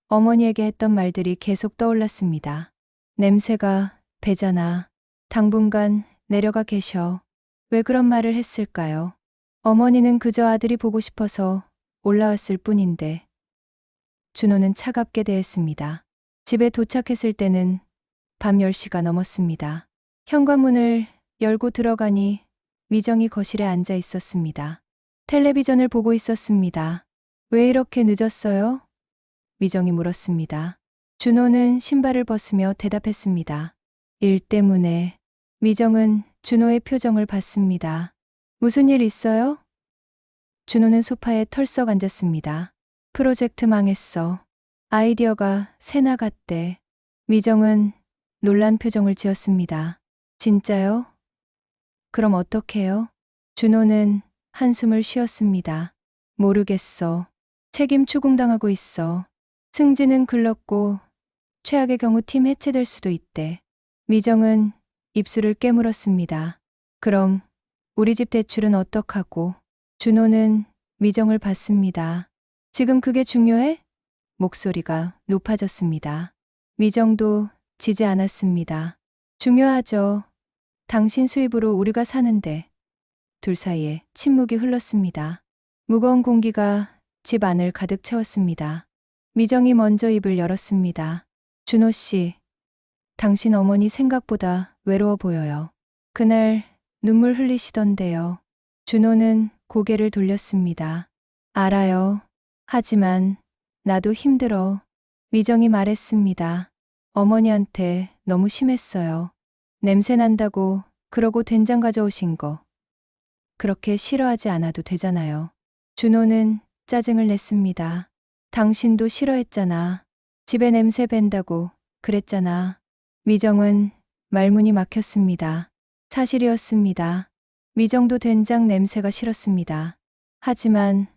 Speaker 1: 어머니에게 했던 말들이 계속 떠올랐습니다. 냄새가 배잖아. 당분간 내려가 계셔. 왜 그런 말을 했을까요? 어머니는 그저 아들이 보고 싶어서 올라왔을 뿐인데. 준호는 차갑게 대했습니다. 집에 도착했을 때는 밤 10시가 넘었습니다. 현관문을 열고 들어가니 미정이 거실에 앉아 있었습니다. 텔레비전을 보고 있었습니다. 왜 이렇게 늦었어요? 미정이 물었습니다. 준호는 신발을 벗으며 대답했습니다. 일 때문에. 미정은 준호의 표정을 봤습니다. 무슨 일 있어요? 준호는 소파에 털썩 앉았습니다. 프로젝트 망했어. 아이디어가 새 나갔대. 미정은 놀란 표정을 지었습니다. 진짜요? 그럼 어떡해요? 준호는 한숨을 쉬었습니다. 모르겠어. 책임 추궁당하고 있어. 승진은 글렀고 최악의 경우 팀 해체될 수도 있대. 미정은 입술을 깨물었습니다. 그럼 우리 집 대출은 어떡하고? 준호는 미정을 봤습니다. 지금 그게 중요해? 목소리가 높아졌습니다. 미정도 지지 않았습니다. 중요하죠. 당신 수입으로 우리가 사는데. 둘 사이에 침묵이 흘렀습니다. 무거운 공기가 집 안을 가득 채웠습니다. 미정이 먼저 입을 열었습니다. 준호 씨, 당신 어머니 생각보다 외로워 보여요. 그날 눈물 흘리시던데요. 준호는 고개를 돌렸습니다. 알아요. 하지만 나도 힘들어. 미정이 말했습니다. 어머니한테 너무 심했어요. 냄새 난다고 그러고 된장 가져오신 거. 그렇게 싫어하지 않아도 되잖아요. 준호는 짜증을 냈습니다. 당신도 싫어했잖아. 집에 냄새 밴다고 그랬잖아. 미정은 말문이 막혔습니다. 사실이었습니다. 미정도 된장 냄새가 싫었습니다. 하지만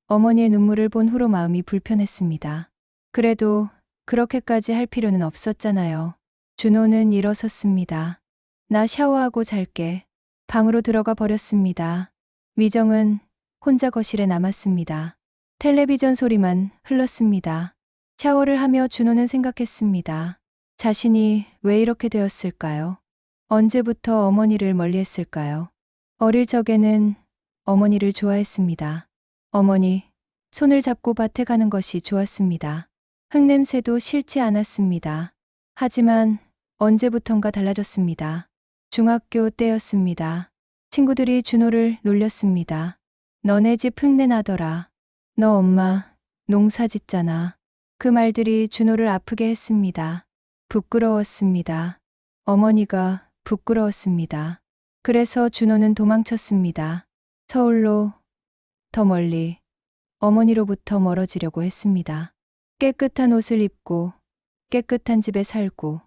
Speaker 1: 어머니의 눈물을 본 후로 마음이 불편했습니다. 그래도 그렇게까지 할 필요는 없었잖아요. 준호는 일어섰습니다. 나 샤워하고 잘게. 방으로 들어가 버렸습니다. 미정은 혼자 거실에 남았습니다. 텔레비전 소리만 흘렀습니다. 샤워를 하며 준호는 생각했습니다. 자신이 왜 이렇게 되었을까요? 언제부터 어머니를 멀리했을까요? 어릴 적에는 어머니를 좋아했습니다. 어머니, 손을 잡고 밭에 가는 것이 좋았습니다. 흙냄새도 싫지 않았습니다. 하지만 언제부턴가 달라졌습니다. 중학교 때였습니다. 친구들이 준호를 놀렸습니다. 너네 집 흙내 나더라. 너 엄마 농사 짓잖아. 그 말들이 준호를 아프게 했습니다. 부끄러웠습니다. 어머니가 부끄러웠습니다. 그래서 준호는 도망쳤습니다. 서울로, 더 멀리, 어머니로부터 멀어지려고 했습니다. 깨끗한 옷을 입고 깨끗한 집에 살고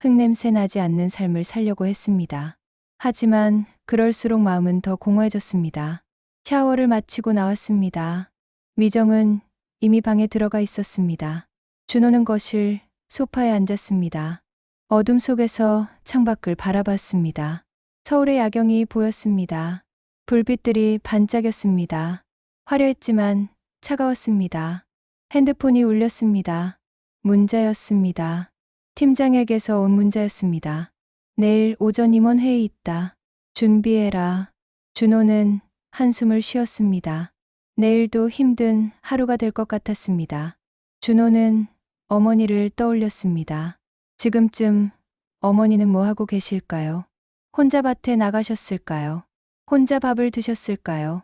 Speaker 1: 흙냄새 나지 않는 삶을 살려고 했습니다. 하지만 그럴수록 마음은 더 공허해졌습니다. 샤워를 마치고 나왔습니다. 미정은 이미 방에 들어가 있었습니다. 준호는 거실 소파에 앉았습니다. 어둠 속에서 창밖을 바라봤습니다. 서울의 야경이 보였습니다. 불빛들이 반짝였습니다. 화려했지만 차가웠습니다. 핸드폰이 울렸습니다. 문자였습니다. 팀장에게서 온 문자였습니다. 내일 오전 임원 회의 있다. 준비해라. 준호는 한숨을 쉬었습니다. 내일도 힘든 하루가 될 것 같았습니다. 준호는 어머니를 떠올렸습니다. 지금쯤 어머니는 뭐 하고 계실까요? 혼자 밭에 나가셨을까요? 혼자 밥을 드셨을까요?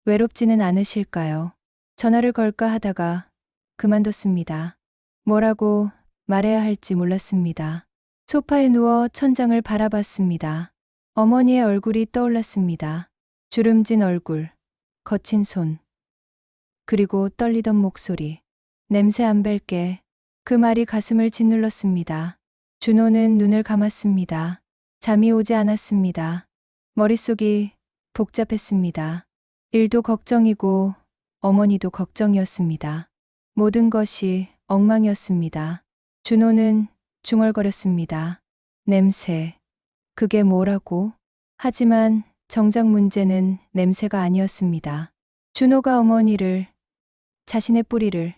Speaker 1: 외롭지는 않으실까요? 전화를 걸까 하다가 그만뒀습니다. 뭐라고 말해야 할지 몰랐습니다. 소파에 누워 천장을 바라봤습니다. 어머니의 얼굴이 떠올랐습니다. 주름진 얼굴, 거친 손, 그리고 떨리던 목소리. 냄새 안 뺄게. 그 말이 가슴을 짓눌렀습니다. 준호는 눈을 감았습니다. 잠이 오지 않았습니다. 머릿속이 복잡했습니다. 일도 걱정이고 어머니도 걱정이었습니다. 모든 것이 엉망이었습니다. 준호는 중얼거렸습니다. 냄새, 그게 뭐라고? 하지만 정작 문제는 냄새가 아니었습니다. 준호가 어머니를, 자신의 뿌리를,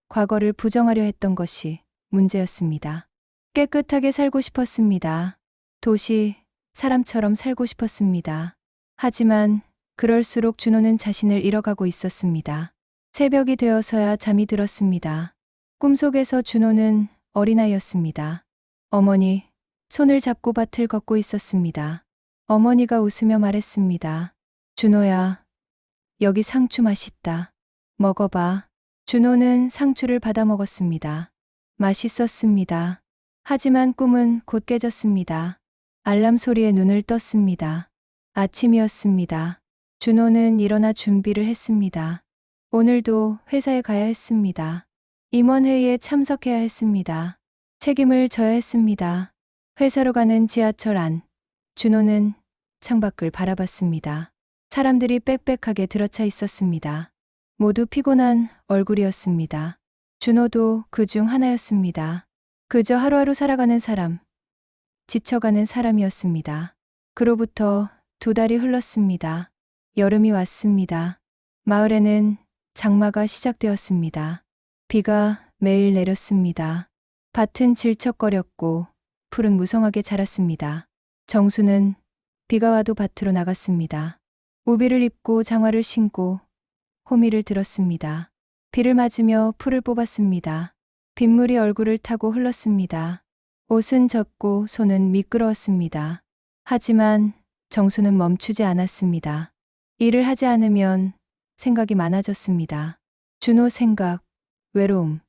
Speaker 1: 과거를 부정하려 했던 것이 문제였습니다. 깨끗하게 살고 싶었습니다. 도시 사람처럼 살고 싶었습니다. 하지만 그럴수록 준호는 자신을 잃어가고 있었습니다. 새벽이 되어서야 잠이 들었습니다. 꿈속에서 준호는 어린아이였습니다. 어머니, 손을 잡고 밭을 걷고 있었습니다. 어머니가 웃으며 말했습니다. 준호야, 여기 상추 맛있다. 먹어봐. 준호는 상추를 받아 먹었습니다. 맛있었습니다. 하지만 꿈은 곧 깨졌습니다. 알람 소리에 눈을 떴습니다. 아침이었습니다. 준호는 일어나 준비를 했습니다. 오늘도 회사에 가야 했습니다. 임원회의에 참석해야 했습니다. 책임을 져야 했습니다. 회사로 가는 지하철 안, 준호는 창밖을 바라봤습니다. 사람들이 빽빽하게 들어차 있었습니다. 모두 피곤한 얼굴이었습니다. 준호도 그 중 하나였습니다. 그저 하루하루 살아가는 사람, 지쳐가는 사람이었습니다. 그로부터 2달이 흘렀습니다. 여름이 왔습니다. 마을에는 장마가 시작되었습니다. 비가 매일 내렸습니다. 밭은 질척거렸고 풀은 무성하게 자랐습니다. 정수는 비가 와도 밭으로 나갔습니다. 우비를 입고 장화를 신고 호미를 들었습니다. 비를 맞으며 풀을 뽑았습니다. 빗물이 얼굴을 타고 흘렀습니다. 옷은 젖고 손은 미끄러웠습니다. 하지만 정수는 멈추지 않았습니다. 일을 하지 않으면 생각이 많아졌습니다. 준호 생각, 외로움,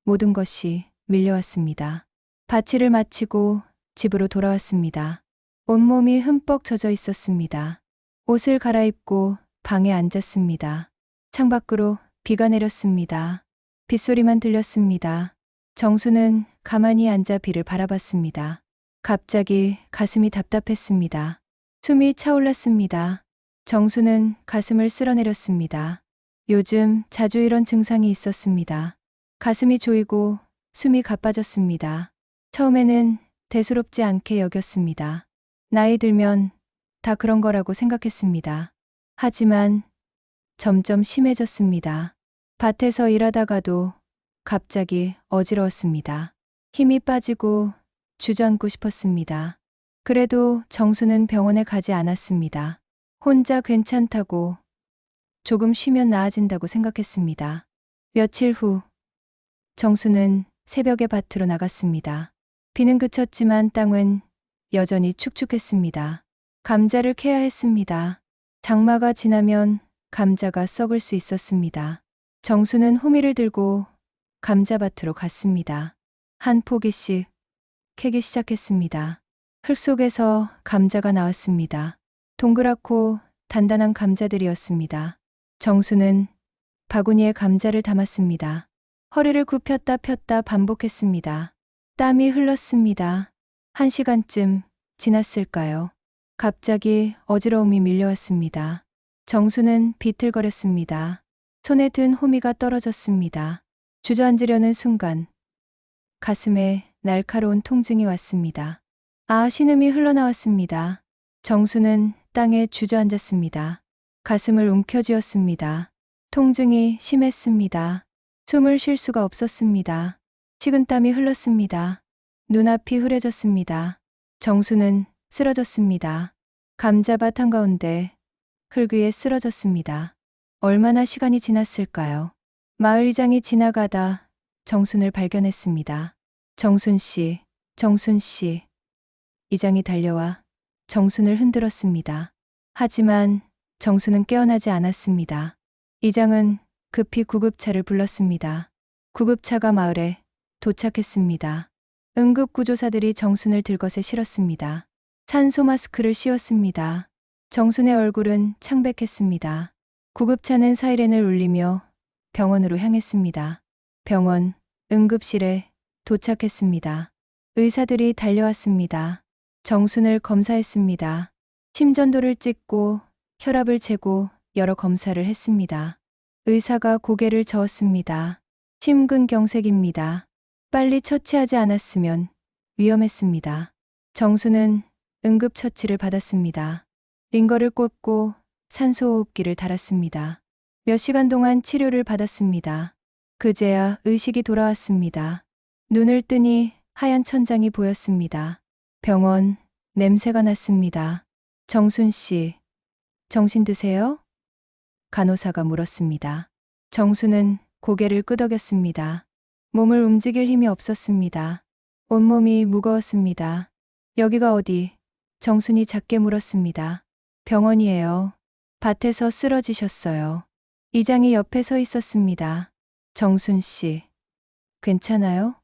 Speaker 1: 모든 것이 밀려왔습니다. 밭일을 마치고 집으로 돌아왔습니다. 온몸이 흠뻑 젖어 있었습니다. 옷을 갈아입고 방에 앉았습니다. 창밖으로 비가 내렸습니다. 빗소리만 들렸습니다. 정수는 가만히 앉아 비를 바라봤습니다. 갑자기 가슴이 답답했습니다. 숨이 차올랐습니다. 정수는 가슴을 쓸어내렸습니다. 요즘 자주 이런 증상이 있었습니다. 가슴이 조이고 숨이 가빠졌습니다. 처음에는 대수롭지 않게 여겼습니다. 나이 들면 다 그런 거라고 생각했습니다. 하지만 점점 심해졌습니다. 밭에서 일하다가도 갑자기 어지러웠습니다. 힘이 빠지고 주저앉고 싶었습니다. 그래도 정수는 병원에 가지 않았습니다. 혼자 괜찮다고, 조금 쉬면 나아진다고 생각했습니다. 며칠 후 정수는 새벽에 밭으로 나갔습니다. 비는 그쳤지만 땅은 여전히 축축했습니다. 감자를 캐야 했습니다. 장마가 지나면 감자가 썩을 수 있었습니다. 정수는 호미를 들고 감자밭으로 갔습니다. 한 포기씩 캐기 시작했습니다. 흙 속에서 감자가 나왔습니다. 동그랗고 단단한 감자들이었습니다. 정수는 바구니에 감자를 담았습니다. 허리를 굽혔다 폈다 반복했습니다. 땀이 흘렀습니다. 1시간쯤 지났을까요? 갑자기 어지러움이 밀려왔습니다. 정수는 비틀거렸습니다. 손에 든 호미가 떨어졌습니다. 주저앉으려는 순간 가슴에 날카로운 통증이 왔습니다. 신음이 흘러나왔습니다. 정수는 땅에 주저앉았습니다. 가슴을 움켜쥐었습니다. 통증이 심했습니다. 숨을 쉴 수가 없었습니다. 식은땀이 흘렀습니다. 눈앞이 흐려졌습니다. 정수는 쓰러졌습니다. 감자밭 한가운데 흙 위에 쓰러졌습니다. 얼마나 시간이 지났을까요? 마을 이장이 지나가다 정순을 발견했습니다. 정순 씨, 정순 씨. 이장이 달려와 정순을 흔들었습니다. 하지만 정순은 깨어나지 않았습니다. 이장은 급히 구급차를 불렀습니다. 구급차가 마을에 도착했습니다. 응급구조사들이 정순을 들것에 실었습니다. 산소 마스크를 씌웠습니다. 정순의 얼굴은 창백했습니다. 구급차는 사이렌을 울리며 병원으로 향했습니다. 병원 응급실에 도착했습니다. 의사들이 달려왔습니다. 정순을 검사했습니다. 심전도를 찍고 혈압을 재고 여러 검사를 했습니다. 의사가 고개를 저었습니다. 심근경색입니다. 빨리 처치하지 않았으면 위험했습니다. 정수는 응급처치를 받았습니다. 링거를 꽂고 산소호흡기를 달았습니다. 몇 시간 동안 치료를 받았습니다. 그제야 의식이 돌아왔습니다. 눈을 뜨니 하얀 천장이 보였습니다. 병원 냄새가 났습니다. 정순 씨, 정신 드세요? 간호사가 물었습니다. 정수는 고개를 끄덕였습니다. 몸을 움직일 힘이 없었습니다. 온몸이 무거웠습니다. 여기가 어디? 정순이 작게 물었습니다. 병원이에요. 밭에서 쓰러지셨어요. 이장이 옆에 서 있었습니다. 정순 씨, 괜찮아요?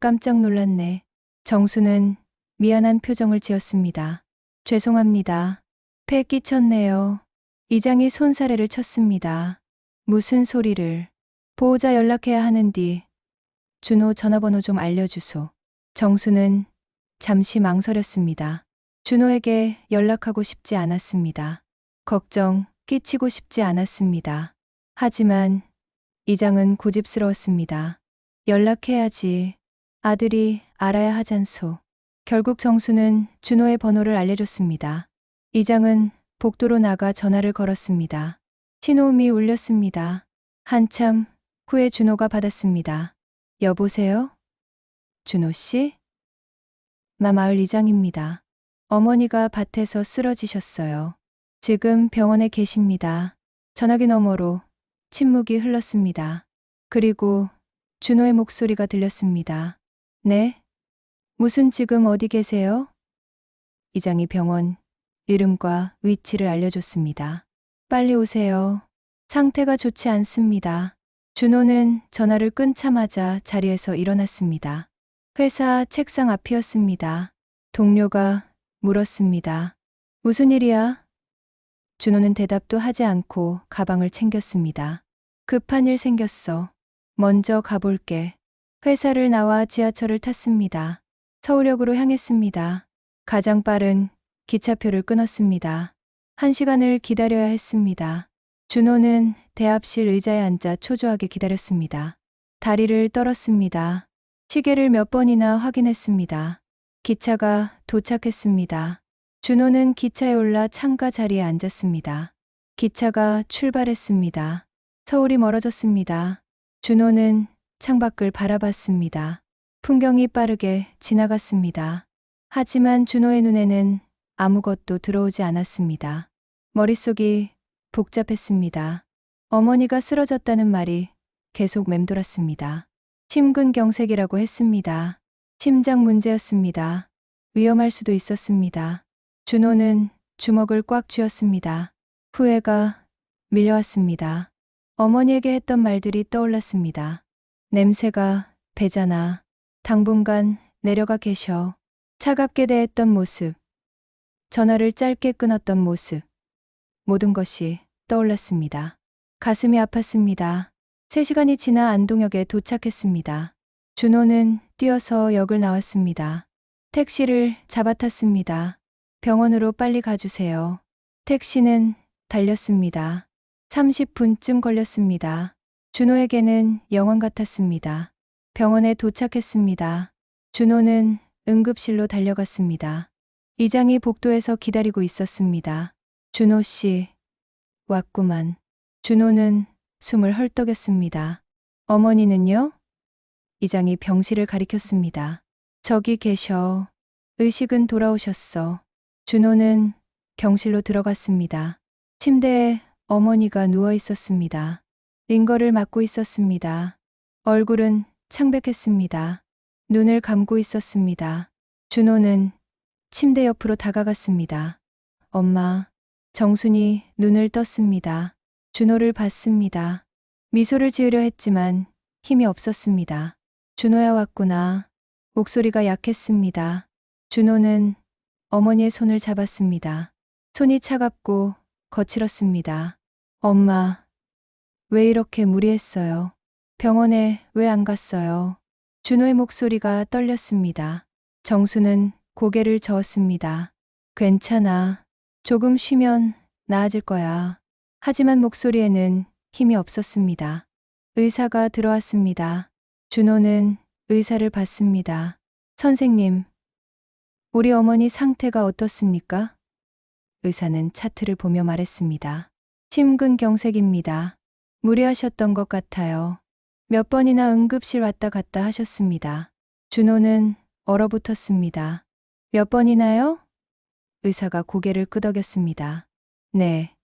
Speaker 1: 깜짝 놀랐네. 정수는 미안한 표정을 지었습니다. 죄송합니다. 폐 끼쳤네요. 이장이 손사래를 쳤습니다. 무슨 소리를. 보호자 연락해야 하는디. 준호 전화번호 좀 알려주소. 정수는 잠시 망설였습니다. 준호에게 연락하고 싶지 않았습니다. 걱정 끼치고 싶지 않았습니다. 하지만 이장은 고집스러웠습니다. 연락해야지. 아들이 알아야 하잖소. 결국 정수는 준호의 번호를 알려줬습니다. 이장은 복도로 나가 전화를 걸었습니다. 신호음이 울렸습니다. 한참 후에 준호가 받았습니다. 여보세요? 준호 씨? 나 마을 이장입니다. 어머니가 밭에서 쓰러지셨어요. 지금 병원에 계십니다. 전화기 너머로 침묵이 흘렀습니다. 그리고 준호의 목소리가 들렸습니다. 네? 무슨 지금 어디 계세요? 이장이 병원 이름과 위치를 알려줬습니다. 빨리 오세요. 상태가 좋지 않습니다. 준호는 전화를 끊자마자 자리에서 일어났습니다. 회사 책상 앞이었습니다. 동료가 물었습니다. 무슨 일이야? 준호는 대답도 하지 않고 가방을 챙겼습니다. 급한 일 생겼어. 먼저 가볼게. 회사를 나와 지하철을 탔습니다. 서울역으로 향했습니다. 가장 빠른 기차표를 끊었습니다. 1시간을 기다려야 했습니다. 준호는 대합실 의자에 앉아 초조하게 기다렸습니다. 다리를 떨었습니다. 시계를 몇 번이나 확인했습니다. 기차가 도착했습니다. 준호는 기차에 올라 창가 자리에 앉았습니다. 기차가 출발했습니다. 서울이 멀어졌습니다. 준호는 창밖을 바라봤습니다. 풍경이 빠르게 지나갔습니다. 하지만 준호의 눈에는 아무것도 들어오지 않았습니다. 머릿속이 복잡했습니다. 어머니가 쓰러졌다는 말이 계속 맴돌았습니다. 심근경색이라고 했습니다. 심장 문제였습니다. 위험할 수도 있었습니다. 준호는 주먹을 꽉 쥐었습니다. 후회가 밀려왔습니다. 어머니에게 했던 말들이 떠올랐습니다. 냄새가 배잖아. 당분간 내려가 계셔. 차갑게 대했던 모습. 전화를 짧게 끊었던 모습. 모든 것이 떠올랐습니다. 가슴이 아팠습니다. 3시간이 지나 안동역에 도착했습니다. 준호는 뛰어서 역을 나왔습니다. 택시를 잡아탔습니다. 병원으로 빨리 가주세요. 택시는 달렸습니다. 30분쯤 걸렸습니다. 준호에게는 영화 같았습니다. 병원에 도착했습니다. 준호는 응급실로 달려갔습니다. 이장이 복도에서 기다리고 있었습니다. 준호 씨, 왔구만. 준호는 숨을 헐떡였습니다. 어머니는요? 이장이 병실을 가리켰습니다. 저기 계셔. 의식은 돌아오셨어. 준호는 경실로 들어갔습니다. 침대에 어머니가 누워 있었습니다. 링거를 맞고 있었습니다. 얼굴은 창백했습니다. 눈을 감고 있었습니다. 준호는 침대 옆으로 다가갔습니다. 엄마, 정순이 눈을 떴습니다. 준호를 봤습니다. 미소를 지으려 했지만 힘이 없었습니다. 준호야 왔구나. 목소리가 약했습니다. 준호는 어머니의 손을 잡았습니다. 손이 차갑고 거칠었습니다. 엄마, 왜 이렇게 무리했어요? 병원에 왜 안 갔어요? 준호의 목소리가 떨렸습니다. 정수는 고개를 저었습니다. 괜찮아. 조금 쉬면 나아질 거야. 하지만 목소리에는 힘이 없었습니다. 의사가 들어왔습니다. 준호는 의사를 봤습니다. 선생님, 우리 어머니 상태가 어떻습니까? 의사는 차트를 보며 말했습니다. 심근경색입니다. 무리하셨던 것 같아요. 몇 번이나 응급실 왔다 갔다 하셨습니다. 준호는 얼어붙었습니다. 몇 번이나요? 의사가 고개를 끄덕였습니다. 네.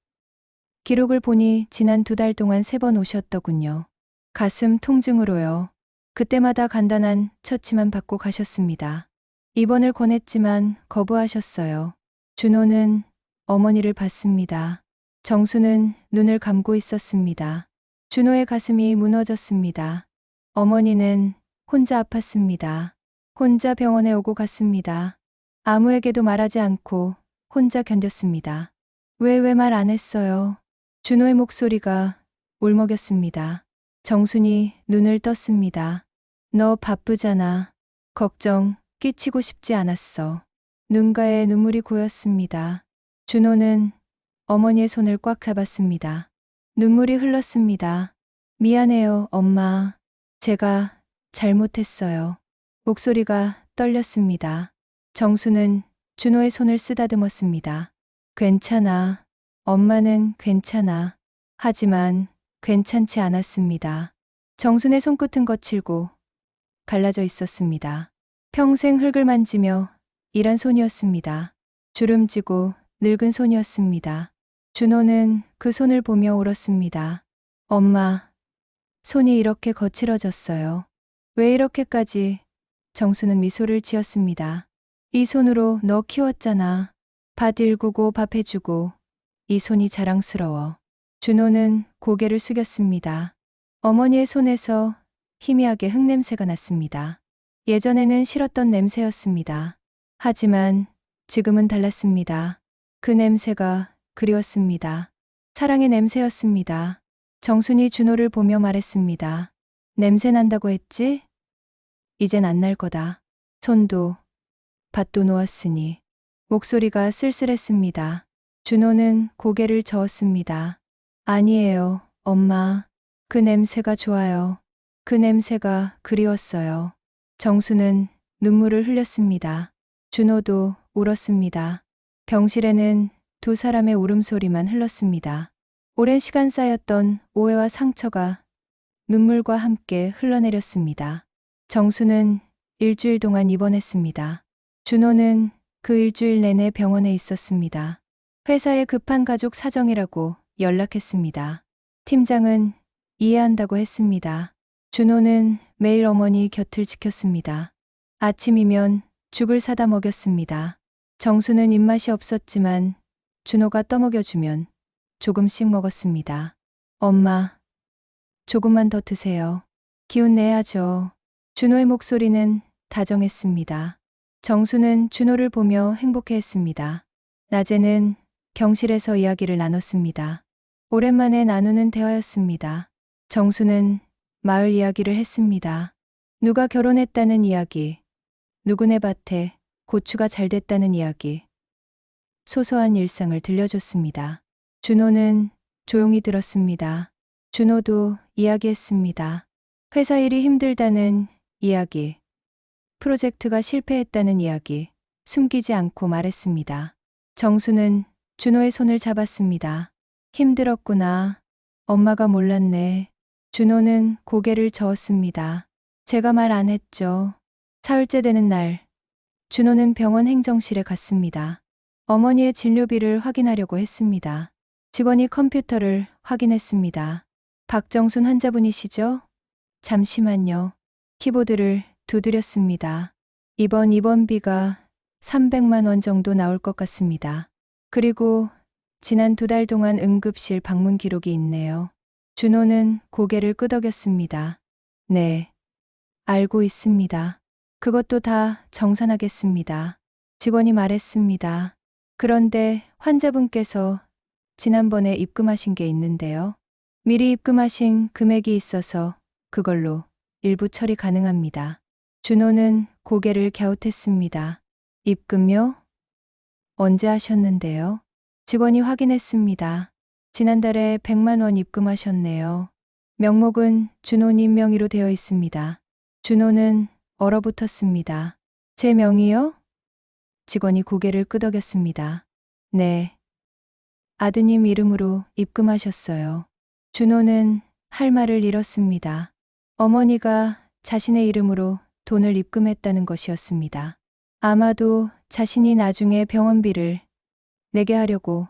Speaker 1: 기록을 보니 지난 2달 동안 3번 오셨더군요. 가슴 통증으로요. 그때마다 간단한 처치만 받고 가셨습니다. 입원을 권했지만 거부하셨어요. 준호는 어머니를 봤습니다. 정수는 눈을 감고 있었습니다. 준호의 가슴이 무너졌습니다. 어머니는 혼자 아팠습니다. 혼자 병원에 오고 갔습니다. 아무에게도 말하지 않고 혼자 견뎠습니다. 왜 말 안 했어요? 준호의 목소리가 울먹였습니다. 정순이 눈을 떴습니다. 너 바쁘잖아. 걱정 끼치고 싶지 않았어. 눈가에 눈물이 고였습니다. 준호는 어머니의 손을 꽉 잡았습니다. 눈물이 흘렀습니다. 미안해요, 엄마. 제가 잘못했어요. 목소리가 떨렸습니다. 정수는 준호의 손을 쓰다듬었습니다. 괜찮아. 엄마는 괜찮아. 하지만 괜찮지 않았습니다. 정순의 손끝은 거칠고 갈라져 있었습니다. 평생 흙을 만지며 일한 손이었습니다. 주름지고 늙은 손이었습니다. 준호는 그 손을 보며 울었습니다. 엄마, 손이 이렇게 거칠어졌어요. 왜 이렇게까지? 정수는 미소를 지었습니다. 이 손으로 너 키웠잖아. 밭 일구고 밥 해주고. 이 손이 자랑스러워. 준호는 고개를 숙였습니다. 어머니의 손에서 희미하게 흙냄새가 났습니다. 예전에는 싫었던 냄새였습니다. 하지만 지금은 달랐습니다. 그 냄새가 그리웠습니다. 사랑의 냄새였습니다. 정순이 준호를 보며 말했습니다. 냄새 난다고 했지? 이젠 안 날 거다. 손도 밭도 놓았으니. 목소리가 쓸쓸했습니다. 준호는 고개를 저었습니다. 아니에요, 엄마. 그 냄새가 좋아요. 그 냄새가 그리웠어요. 정수는 눈물을 흘렸습니다. 준호도 울었습니다. 병실에는 두 사람의 울음소리만 흘렀습니다. 오랜 시간 쌓였던 오해와 상처가 눈물과 함께 흘러내렸습니다. 정수는 일주일 동안 입원했습니다. 준호는 그 일주일 내내 병원에 있었습니다. 회사에 급한 가족 사정이라고 연락했습니다. 팀장은 이해한다고 했습니다. 준호는 매일 어머니 곁을 지켰습니다. 아침이면 죽을 사다 먹였습니다. 정수는 입맛이 없었지만 준호가 떠먹여주면 조금씩 먹었습니다. 엄마, 조금만 더 드세요. 기운 내야죠. 준호의 목소리는 다정했습니다. 정수는 준호를 보며 행복해했습니다. 낮에는 경실에서 이야기를 나눴습니다. 오랜만에 나누는 대화였습니다. 정수는 마을 이야기를 했습니다. 누가 결혼했다는 이야기, 누구네 밭에 고추가 잘 됐다는 이야기, 소소한 일상을 들려줬습니다. 준호는 조용히 들었습니다. 준호도 이야기했습니다. 회사 일이 힘들다는 이야기, 프로젝트가 실패했다는 이야기, 숨기지 않고 말했습니다. 정수는 준호의 손을 잡았습니다. 힘들었구나. 엄마가 몰랐네. 준호는 고개를 저었습니다. 제가 말 안 했죠. 사흘째 되는 날, 준호는 병원 행정실에 갔습니다. 어머니의 진료비를 확인하려고 했습니다. 직원이 컴퓨터를 확인했습니다. 박정순 환자분이시죠? 잠시만요. 키보드를 두드렸습니다. 이번 입원비가 300만 원 정도 나올 것 같습니다. 그리고 지난 2달 동안 응급실 방문 기록이 있네요. 준호는 고개를 끄덕였습니다. 네, 알고 있습니다. 그것도 다 정산하겠습니다. 직원이 말했습니다. 그런데 환자분께서 지난번에 입금하신 게 있는데요. 미리 입금하신 금액이 있어서 그걸로 일부 처리 가능합니다. 준호는 고개를 갸웃했습니다. 입금요? 언제 하셨는데요? 직원이 확인했습니다. 지난달에 100만 원 입금하셨네요. 명목은 준호님 명의로 되어 있습니다. 준호는 얼어붙었습니다. 제 명의요? 직원이 고개를 끄덕였습니다. 네. 아드님 이름으로 입금하셨어요. 준호는 할 말을 잃었습니다. 어머니가 자신의 이름으로 돈을 입금했다는 것이었습니다. 아마도 자신이 나중에 병원비를 내게 하려고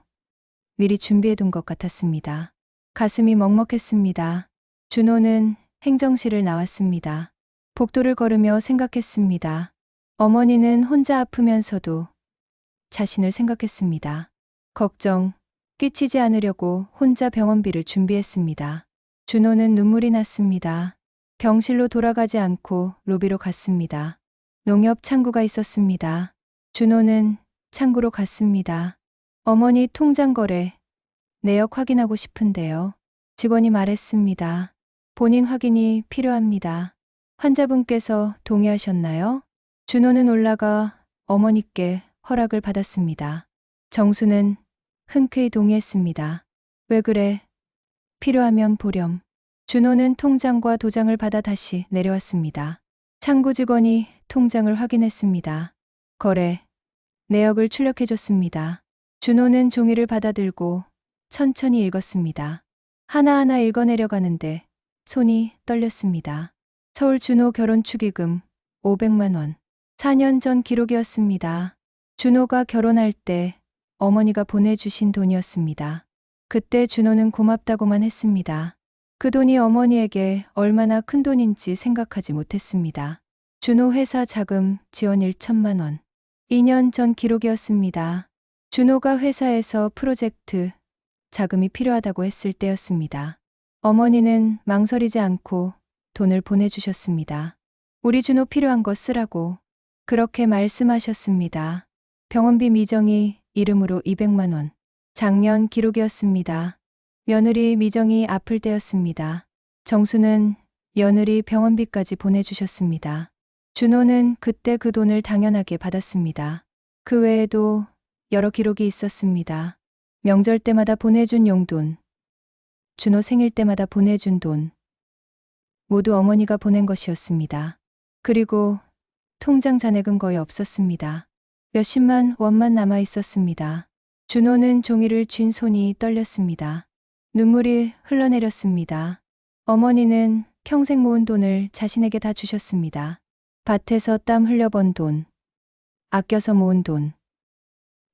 Speaker 1: 미리 준비해둔 것 같았습니다. 가슴이 먹먹했습니다. 준호는 행정실을 나왔습니다. 복도를 걸으며 생각했습니다. 어머니는 혼자 아프면서도 자신을 생각했습니다. 걱정 끼치지 않으려고 혼자 병원비를 준비했습니다. 준호는 눈물이 났습니다. 병실로 돌아가지 않고 로비로 갔습니다. 농협 창구가 있었습니다. 준호는 창구로 갔습니다. 어머니 통장 거래 내역 확인하고 싶은데요. 직원이 말했습니다. 본인 확인이 필요합니다. 환자분께서 동의하셨나요? 준호는 올라가 어머니께 허락을 받았습니다. 정수는 흔쾌히 동의했습니다. 왜 그래? 필요하면 보렴. 준호는 통장과 도장을 받아 다시 내려왔습니다. 창구 직원이 통장을 확인했습니다. 거래, 내역을 출력해줬습니다. 준호는 종이를 받아들고 천천히 읽었습니다. 하나하나 읽어내려가는데 손이 떨렸습니다. 서울 준호 결혼 축의금 500만 원. 4년 전 기록이었습니다. 준호가 결혼할 때 어머니가 보내주신 돈이었습니다. 그때 준호는 고맙다고만 했습니다. 그 돈이 어머니에게 얼마나 큰 돈인지 생각하지 못했습니다. 준호 회사 자금 지원 1천만 원. 2년 전 기록이었습니다. 준호가 회사에서 프로젝트 자금이 필요하다고 했을 때였습니다. 어머니는 망설이지 않고 돈을 보내주셨습니다. 우리 준호 필요한 거 쓰라고 그렇게 말씀하셨습니다. 병원비 미정이 이름으로 200만 원. 작년 기록이었습니다. 며느리 미정이 아플 때였습니다. 정수는 며느리 병원비까지 보내주셨습니다. 준호는 그때 그 돈을 당연하게 받았습니다. 그 외에도 여러 기록이 있었습니다. 명절 때마다 보내준 용돈, 준호 생일 때마다 보내준 돈, 모두 어머니가 보낸 것이었습니다. 그리고 통장 잔액은 거의 없었습니다. 몇십만 원만 남아 있었습니다. 준호는 종이를 쥔 손이 떨렸습니다. 눈물이 흘러내렸습니다. 어머니는 평생 모은 돈을 자신에게 다 주셨습니다. 밭에서 땀 흘려 번 돈, 아껴서 모은 돈,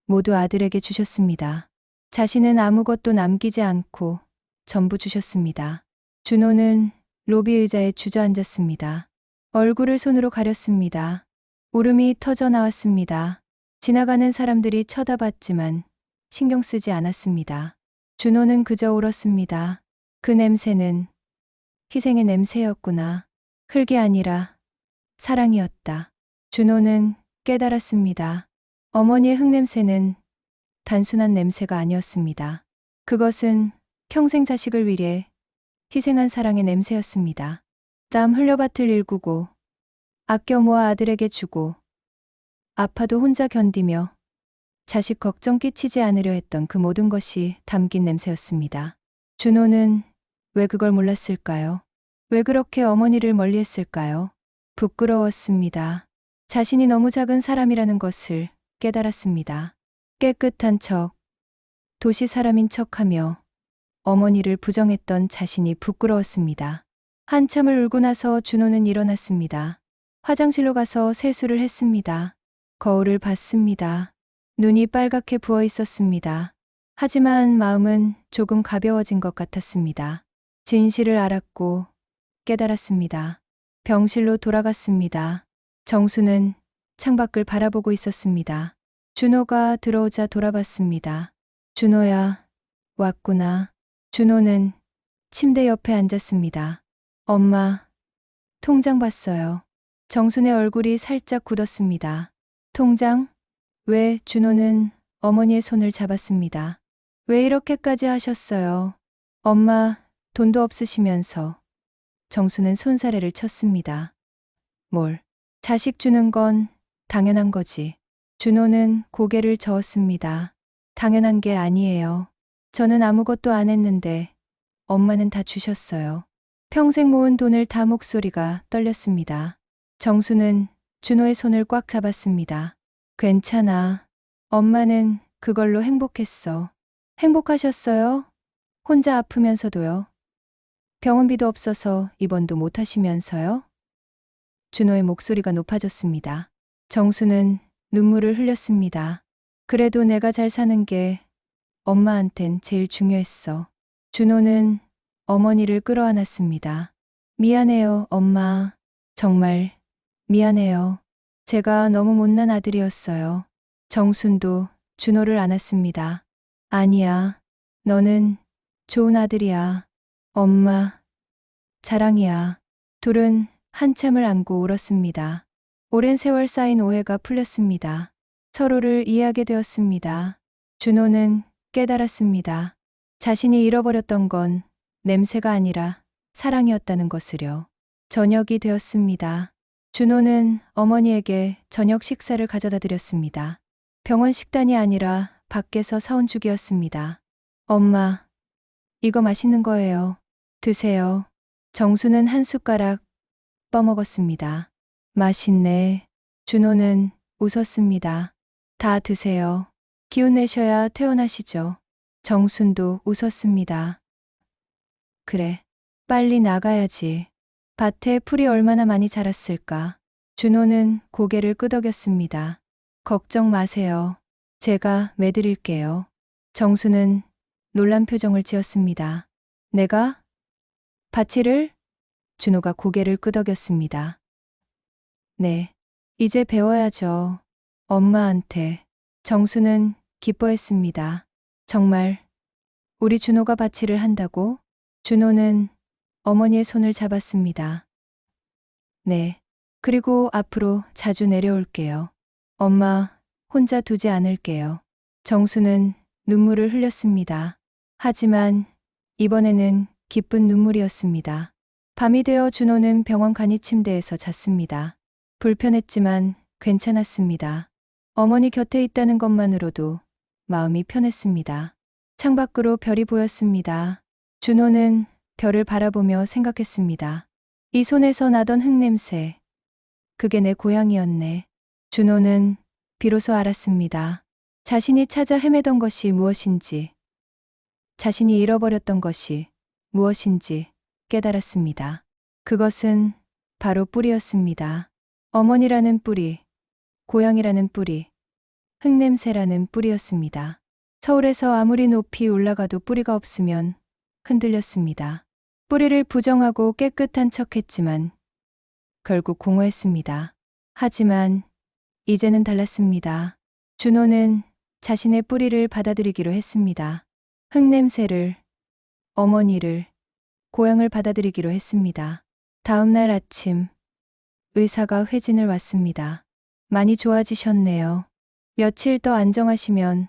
Speaker 1: 모두 아들에게 주셨습니다. 자신은 아무것도 남기지 않고 전부 주셨습니다. 준호는 로비 의자에 주저앉았습니다. 얼굴을 손으로 가렸습니다. 울음이 터져 나왔습니다. 지나가는 사람들이 쳐다봤지만 신경 쓰지 않았습니다. 준호는 그저 울었습니다. 그 냄새는 희생의 냄새였구나. 흙이 아니라 사랑이었다. 준호는 깨달았습니다. 어머니의 흙냄새는 단순한 냄새가 아니었습니다. 그것은 평생 자식을 위해 희생한 사랑의 냄새였습니다. 땀 흘려 밭을 일구고 아껴 모아 아들에게 주고 아파도 혼자 견디며 자식 걱정 끼치지 않으려 했던 그 모든 것이 담긴 냄새였습니다. 준호는 왜 그걸 몰랐을까요? 왜 그렇게 어머니를 멀리했을까요? 부끄러웠습니다. 자신이 너무 작은 사람이라는 것을 깨달았습니다. 깨끗한 척, 도시 사람인 척하며 어머니를 부정했던 자신이 부끄러웠습니다. 한참을 울고 나서 준호는 일어났습니다. 화장실로 가서 세수를 했습니다. 거울을 봤습니다. 눈이 빨갛게 부어 있었습니다. 하지만 마음은 조금 가벼워진 것 같았습니다. 진실을 알았고 깨달았습니다. 병실로 돌아갔습니다. 정수는 창밖을 바라보고 있었습니다. 준호가 들어오자 돌아봤습니다. 준호야, 왔구나. 준호는 침대 옆에 앉았습니다. 엄마, 통장 봤어요. 정순의 얼굴이 살짝 굳었습니다. 통장? 왜? 준호는 어머니의 손을 잡았습니다. 왜 이렇게까지 하셨어요? 엄마, 돈도 없으시면서. 정수는 손사래를 쳤습니다. 뭘? 자식 주는 건 당연한 거지. 준호는 고개를 저었습니다. 당연한 게 아니에요. 저는 아무것도 안 했는데 엄마는 다 주셨어요. 평생 모은 돈을 다. 목소리가 떨렸습니다. 정수는 준호의 손을 꽉 잡았습니다. 괜찮아. 엄마는 그걸로 행복했어. 행복하셨어요? 혼자 아프면서도요? 병원비도 없어서 입원도 못 하시면서요? 준호의 목소리가 높아졌습니다. 정수는 눈물을 흘렸습니다. 그래도 내가 잘 사는 게 엄마한텐 제일 중요했어. 준호는 어머니를 끌어안았습니다. 미안해요, 엄마. 정말 미안해요. 제가 너무 못난 아들이었어요. 정순도 준호를 안았습니다. 아니야. 너는 좋은 아들이야. 엄마, 자랑이야. 둘은 한참을 안고 울었습니다. 오랜 세월 쌓인 오해가 풀렸습니다. 서로를 이해하게 되었습니다. 준호는 깨달았습니다. 자신이 잃어버렸던 건 냄새가 아니라 사랑이었다는 것을요. 저녁이 되었습니다. 준호는 어머니에게 저녁 식사를 가져다 드렸습니다. 병원 식단이 아니라 밖에서 사온 죽이었습니다. 엄마, 이거 맛있는 거예요. 드세요. 정수는 한 숟가락 떠먹었습니다. 맛있네. 준호는 웃었습니다. 다 드세요. 기운 내셔야 퇴원하시죠. 정순도 웃었습니다. 그래. 빨리 나가야지. 밭에 풀이 얼마나 많이 자랐을까. 준호는 고개를 끄덕였습니다. 걱정 마세요. 제가 매드릴게요. 정수는 놀란 표정을 지었습니다. 내가? 밭일을? 준호가 고개를 끄덕였습니다. 네. 이제 배워야죠. 엄마한테. 정수는 기뻐했습니다. 정말 우리 준호가 밭일을 한다고? 준호는 어머니의 손을 잡았습니다. 네. 그리고 앞으로 자주 내려올게요. 엄마 혼자 두지 않을게요. 정수는 눈물을 흘렸습니다. 하지만 이번에는 기쁜 눈물이었습니다. 밤이 되어 준호는 병원 간이 침대에서 잤습니다. 불편했지만 괜찮았습니다. 어머니 곁에 있다는 것만으로도 마음이 편했습니다. 창밖으로 별이 보였습니다. 준호는 별을 바라보며 생각했습니다. 이 손에서 나던 흙냄새. 그게 내 고향이었네. 준호는 비로소 알았습니다. 자신이 찾아 헤매던 것이 무엇인지, 자신이 잃어버렸던 것이 무엇인지 깨달았습니다. 그것은 바로 뿌리였습니다. 어머니라는 뿌리, 고향이라는 뿌리, 흙냄새라는 뿌리였습니다. 서울에서 아무리 높이 올라가도 뿌리가 없으면 흔들렸습니다. 뿌리를 부정하고 깨끗한 척했지만 결국 공허했습니다. 하지만 이제는 달랐습니다. 준호는 자신의 뿌리를 받아들이기로 했습니다. 흙냄새를, 어머니를, 고향을 받아들이기로 했습니다. 다음 날 아침, 의사가 회진을 왔습니다. 많이 좋아지셨네요. 며칠 더 안정하시면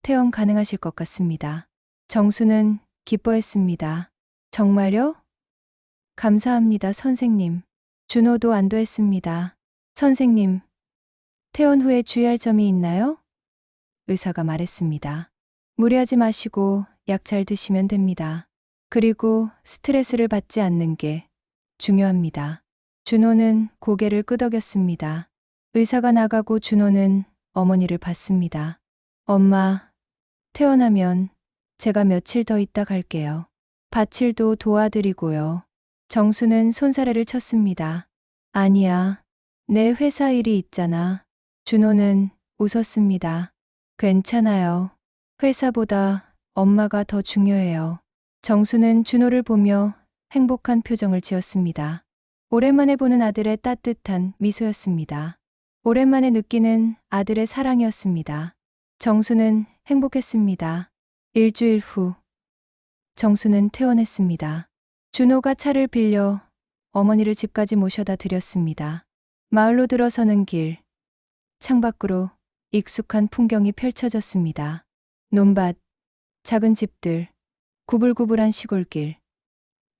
Speaker 1: 퇴원 가능하실 것 같습니다. 정수는 기뻐했습니다. 정말요? 감사합니다, 선생님. 준호도 안도했습니다. 선생님, 퇴원 후에 주의할 점이 있나요? 의사가 말했습니다. 무리하지 마시고 약 잘 드시면 됩니다. 그리고 스트레스를 받지 않는 게 중요합니다. 준호는 고개를 끄덕였습니다. 의사가 나가고 준호는 어머니를 봤습니다. 엄마, 퇴원하면 제가 며칠 더 있다 갈게요. 밭일도 도와드리고요. 정수는 손사래를 쳤습니다. 아니야, 내 회사 일이 있잖아. 준호는 웃었습니다. 괜찮아요. 회사보다 엄마가 더 중요해요. 정수는 준호를 보며 행복한 표정을 지었습니다. 오랜만에 보는 아들의 따뜻한 미소였습니다. 오랜만에 느끼는 아들의 사랑이었습니다. 정수는 행복했습니다. 일주일 후, 정수는 퇴원했습니다. 준호가 차를 빌려 어머니를 집까지 모셔다 드렸습니다. 마을로 들어서는 길, 창밖으로 익숙한 풍경이 펼쳐졌습니다. 논밭, 작은 집들, 구불구불한 시골길.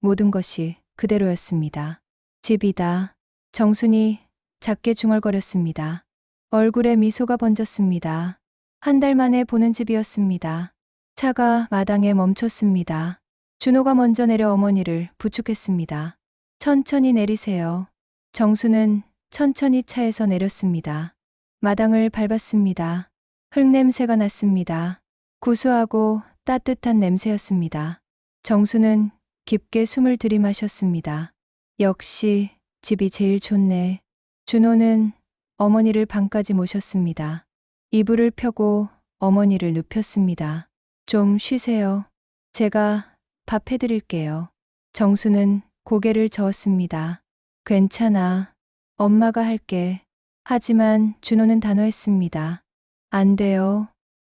Speaker 1: 모든 것이 그대로였습니다. 집이다. 정순이 작게 중얼거렸습니다. 얼굴에 미소가 번졌습니다. 한 달 만에 보는 집이었습니다. 차가 마당에 멈췄습니다. 준호가 먼저 내려 어머니를 부축했습니다. 천천히 내리세요. 정수는 천천히 차에서 내렸습니다. 마당을 밟았습니다. 흙냄새가 났습니다. 구수하고 따뜻한 냄새였습니다. 정수는 깊게 숨을 들이마셨습니다. 역시 집이 제일 좋네. 준호는 어머니를 방까지 모셨습니다. 이불을 펴고 어머니를 눕혔습니다. 좀 쉬세요. 제가 밥 해드릴게요. 정수는 고개를 저었습니다. 괜찮아. 엄마가 할게. 하지만 준호는 단호했습니다. 안 돼요.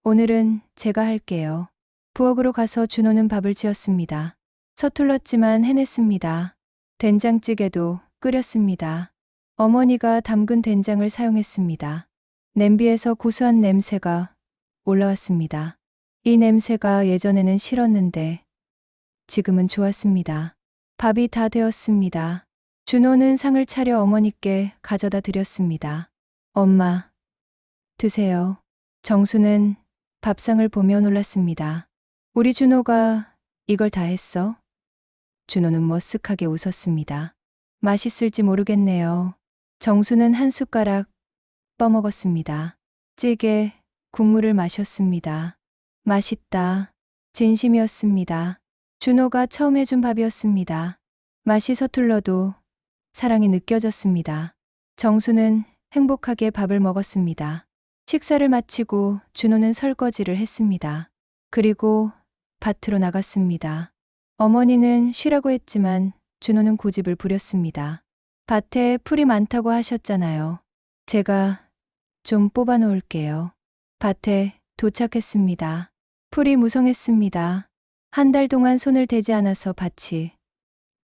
Speaker 1: 오늘은 제가 할게요. 부엌으로 가서 준호는 밥을 지었습니다. 서툴렀지만 해냈습니다. 된장찌개도 끓였습니다. 어머니가 담근 된장을 사용했습니다. 냄비에서 고소한 냄새가 올라왔습니다. 이 냄새가 예전에는 싫었는데 지금은 좋았습니다. 밥이 다 되었습니다. 준호는 상을 차려 어머니께 가져다 드렸습니다. 엄마, 드세요. 정수는 밥상을 보며 놀랐습니다. 우리 준호가 이걸 다 했어? 준호는 머쓱하게 웃었습니다. 맛있을지 모르겠네요. 정수는 한 숟가락 떠먹었습니다. 찌개, 국물을 마셨습니다. 맛있다. 진심이었습니다. 준호가 처음 해준 밥이었습니다. 맛이 서툴러도 사랑이 느껴졌습니다. 정수는 행복하게 밥을 먹었습니다. 식사를 마치고 준호는 설거지를 했습니다. 그리고 밭으로 나갔습니다. 어머니는 쉬라고 했지만 준호는 고집을 부렸습니다. 밭에 풀이 많다고 하셨잖아요. 제가 좀 뽑아 놓을게요. 밭에 도착했습니다. 풀이 무성했습니다. 한 달 동안 손을 대지 않아서 밭이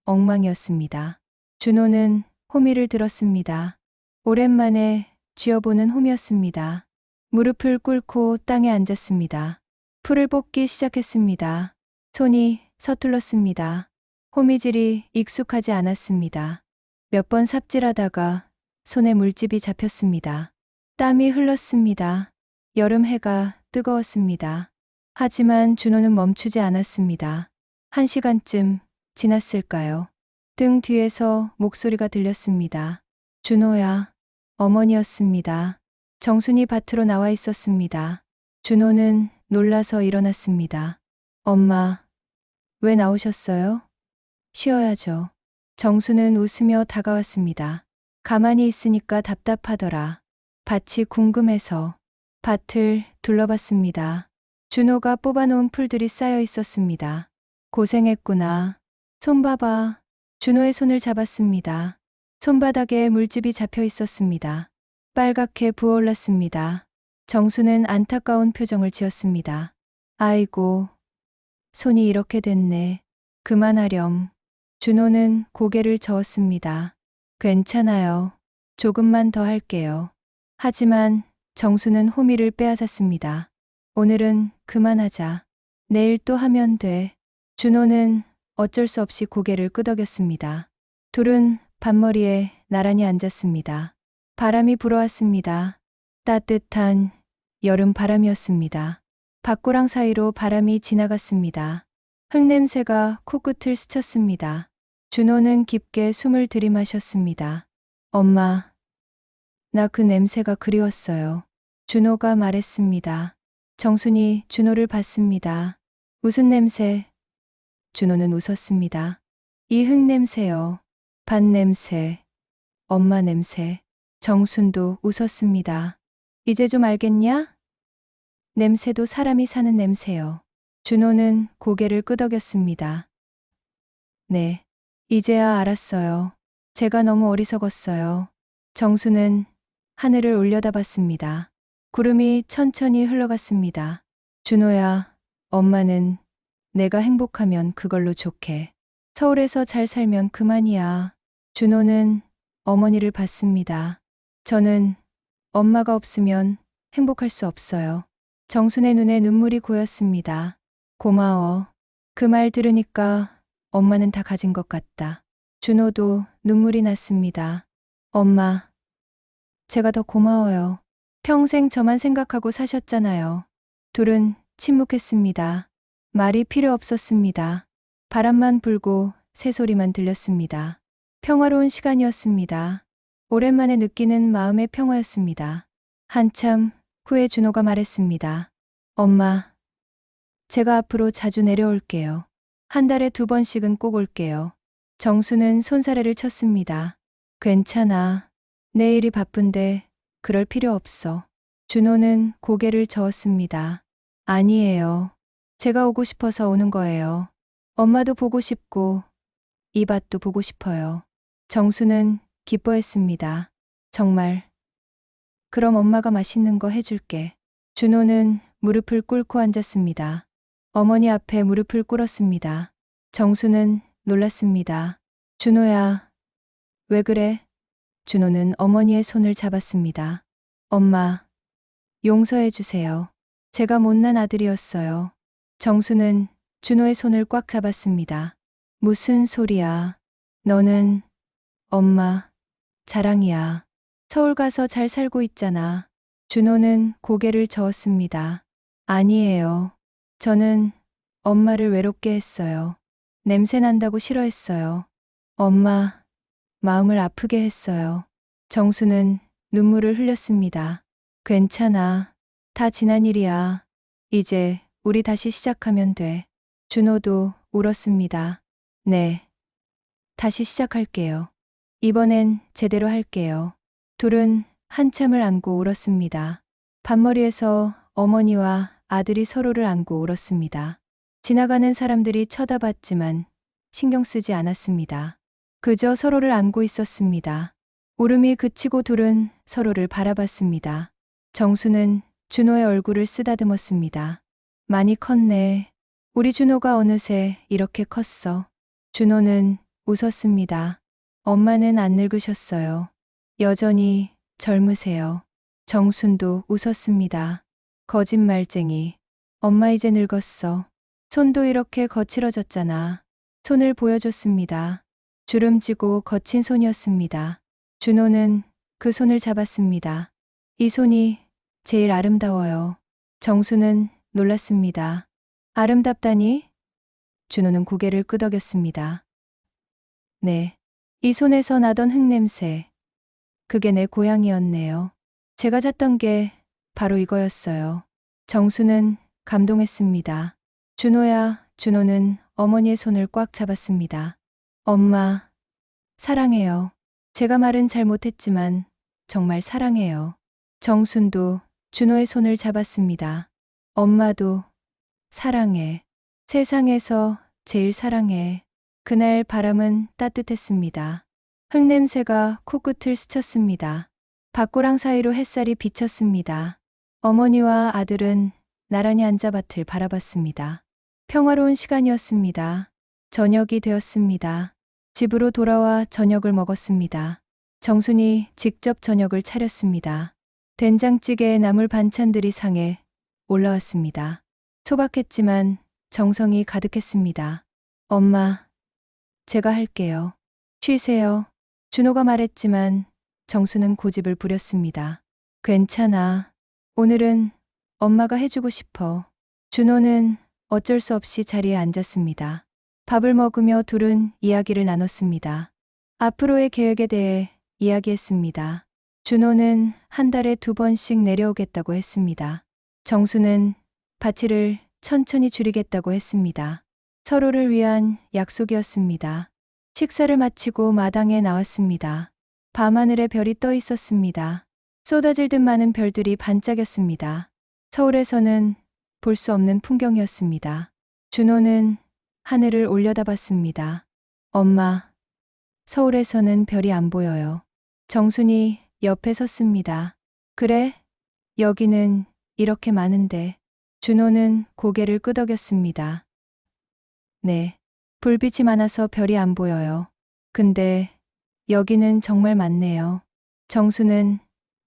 Speaker 1: 엉망이었습니다. 준호는 호미를 들었습니다. 오랜만에 쥐어보는 홈이었습니다. 무릎을 꿇고 땅에 앉았습니다. 풀을 뽑기 시작했습니다. 손이 서툴렀습니다. 호미질이 익숙하지 않았습니다. 몇 번 삽질하다가 손에 물집이 잡혔습니다. 땀이 흘렀습니다. 여름 해가 뜨거웠습니다. 하지만 준호는 멈추지 않았습니다. 1시간쯤 지났을까요? 등 뒤에서 목소리가 들렸습니다. 준호야. 어머니였습니다. 정순이 밭으로 나와 있었습니다. 준호는 놀라서 일어났습니다. 엄마, 왜 나오셨어요? 쉬어야죠. 정수는 웃으며 다가왔습니다. 가만히 있으니까 답답하더라. 밭이 궁금해서 밭을 둘러봤습니다. 준호가 뽑아놓은 풀들이 쌓여 있었습니다. 고생했구나. 손 봐봐. 준호의 손을 잡았습니다. 손바닥에 물집이 잡혀 있었습니다. 빨갛게 부어올랐습니다. 정수는 안타까운 표정을 지었습니다. 아이고, 손이 이렇게 됐네. 그만하렴. 준호는 고개를 저었습니다. 괜찮아요. 조금만 더 할게요. 하지만 정수는 호미를 빼앗았습니다. 오늘은 그만하자. 내일 또 하면 돼. 준호는 어쩔 수 없이 고개를 끄덕였습니다. 둘은 밭머리에 나란히 앉았습니다. 바람이 불어왔습니다. 따뜻한 여름 바람이었습니다. 밭고랑 사이로 바람이 지나갔습니다. 흙냄새가 코끝을 스쳤습니다. 준호는 깊게 숨을 들이마셨습니다. 엄마, 나 그 냄새가 그리웠어요. 준호가 말했습니다. 정순이 준호를 봤습니다. 무슨 냄새? 준호는 웃었습니다. 이 흙냄새요. 밭 냄새. 엄마 냄새. 정순도 웃었습니다. 이제 좀 알겠냐? 냄새도 사람이 사는 냄새요. 준호는 고개를 끄덕였습니다. 네, 이제야 알았어요. 제가 너무 어리석었어요. 정수는 하늘을 올려다봤습니다. 구름이 천천히 흘러갔습니다. 준호야, 엄마는 내가 행복하면 그걸로 좋게. 서울에서 잘 살면 그만이야. 준호는 어머니를 봤습니다. 저는 엄마가 없으면 행복할 수 없어요. 정순의 눈에 눈물이 고였습니다. 고마워. 그 말 들으니까 엄마는 다 가진 것 같다. 준호도 눈물이 났습니다. 엄마, 제가 더 고마워요. 평생 저만 생각하고 사셨잖아요. 둘은 침묵했습니다. 말이 필요 없었습니다. 바람만 불고 새소리만 들렸습니다. 평화로운 시간이었습니다. 오랜만에 느끼는 마음의 평화였습니다. 한참 후에 준호가 말했습니다. 엄마, 제가 앞으로 자주 내려올게요. 한 달에 2번씩은 꼭 올게요. 정수는 손사래를 쳤습니다. 괜찮아. 내일이 바쁜데 그럴 필요 없어. 준호는 고개를 저었습니다. 아니에요. 제가 오고 싶어서 오는 거예요. 엄마도 보고 싶고 이 밭도 보고 싶어요. 정수는 기뻐했습니다. 정말. 그럼 엄마가 맛있는 거 해줄게. 준호는 무릎을 꿇고 앉았습니다. 어머니 앞에 무릎을 꿇었습니다. 정수는 놀랐습니다. 준호야, 왜 그래? 준호는 어머니의 손을 잡았습니다. 엄마, 용서해 주세요. 제가 못난 아들이었어요. 정수는 준호의 손을 꽉 잡았습니다. 무슨 소리야. 너는 엄마 자랑이야. 서울 가서 잘 살고 있잖아. 준호는 고개를 저었습니다. 아니에요. 저는 엄마를 외롭게 했어요. 냄새 난다고 싫어했어요. 엄마, 마음을 아프게 했어요. 정수는 눈물을 흘렸습니다. 괜찮아. 다 지난 일이야. 이제 우리 다시 시작하면 돼. 준호도 울었습니다. 네. 다시 시작할게요. 이번엔 제대로 할게요. 둘은 한참을 안고 울었습니다. 밭머리에서 어머니와 아들이 서로를 안고 울었습니다. 지나가는 사람들이 쳐다봤지만 신경 쓰지 않았습니다. 그저 서로를 안고 있었습니다. 울음이 그치고 둘은 서로를 바라봤습니다. 정수는 준호의 얼굴을 쓰다듬었습니다. 많이 컸네. 우리 준호가 어느새 이렇게 컸어. 준호는 웃었습니다. 엄마는 안 늙으셨어요. 여전히 젊으세요. 정순도 웃었습니다. 거짓말쟁이. 엄마 이제 늙었어. 손도 이렇게 거칠어졌잖아. 손을 보여줬습니다. 주름지고 거친 손이었습니다. 준호는 그 손을 잡았습니다. 이 손이 제일 아름다워요. 정수는 놀랐습니다. 아름답다니? 준호는 고개를 끄덕였습니다. 네. 이 손에서 나던 흙냄새. 그게 내 고향이었네요. 제가 잤던 게 바로 이거였어요. 정수는 감동했습니다. 준호야, 준호는 어머니의 손을 꽉 잡았습니다. 엄마, 사랑해요. 제가 말은 잘 못했지만 정말 사랑해요. 정순도 준호의 손을 잡았습니다. 엄마도 사랑해. 세상에서 제일 사랑해. 그날 바람은 따뜻했습니다. 흙냄새가 코끝을 스쳤습니다. 밭고랑 사이로 햇살이 비쳤습니다. 어머니와 아들은 나란히 앉아 밭을 바라봤습니다. 평화로운 시간이었습니다. 저녁이 되었습니다. 집으로 돌아와 저녁을 먹었습니다. 정순이 직접 저녁을 차렸습니다. 된장찌개에 나물 반찬들이 상에 올라왔습니다. 소박했지만 정성이 가득했습니다. 엄마, 제가 할게요. 쉬세요. 준호가 말했지만 정수는 고집을 부렸습니다. 괜찮아. 오늘은 엄마가 해주고 싶어. 준호는 어쩔 수 없이 자리에 앉았습니다. 밥을 먹으며 둘은 이야기를 나눴습니다. 앞으로의 계획에 대해 이야기했습니다. 준호는 한 달에 2번씩 내려오겠다고 했습니다. 정수는 바치를 천천히 줄이겠다고 했습니다. 서로를 위한 약속이었습니다. 식사를 마치고 마당에 나왔습니다. 밤하늘에 별이 떠 있었습니다. 쏟아질 듯 많은 별들이 반짝였습니다. 서울에서는 볼 수 없는 풍경이었습니다. 준호는 하늘을 올려다봤습니다. 엄마, 서울에서는 별이 안 보여요. 정순이 옆에 섰습니다. 그래? 여기는 이렇게 많은데. 준호는 고개를 끄덕였습니다. 네. 불빛이 많아서 별이 안 보여요. 근데 여기는 정말 많네요. 정수는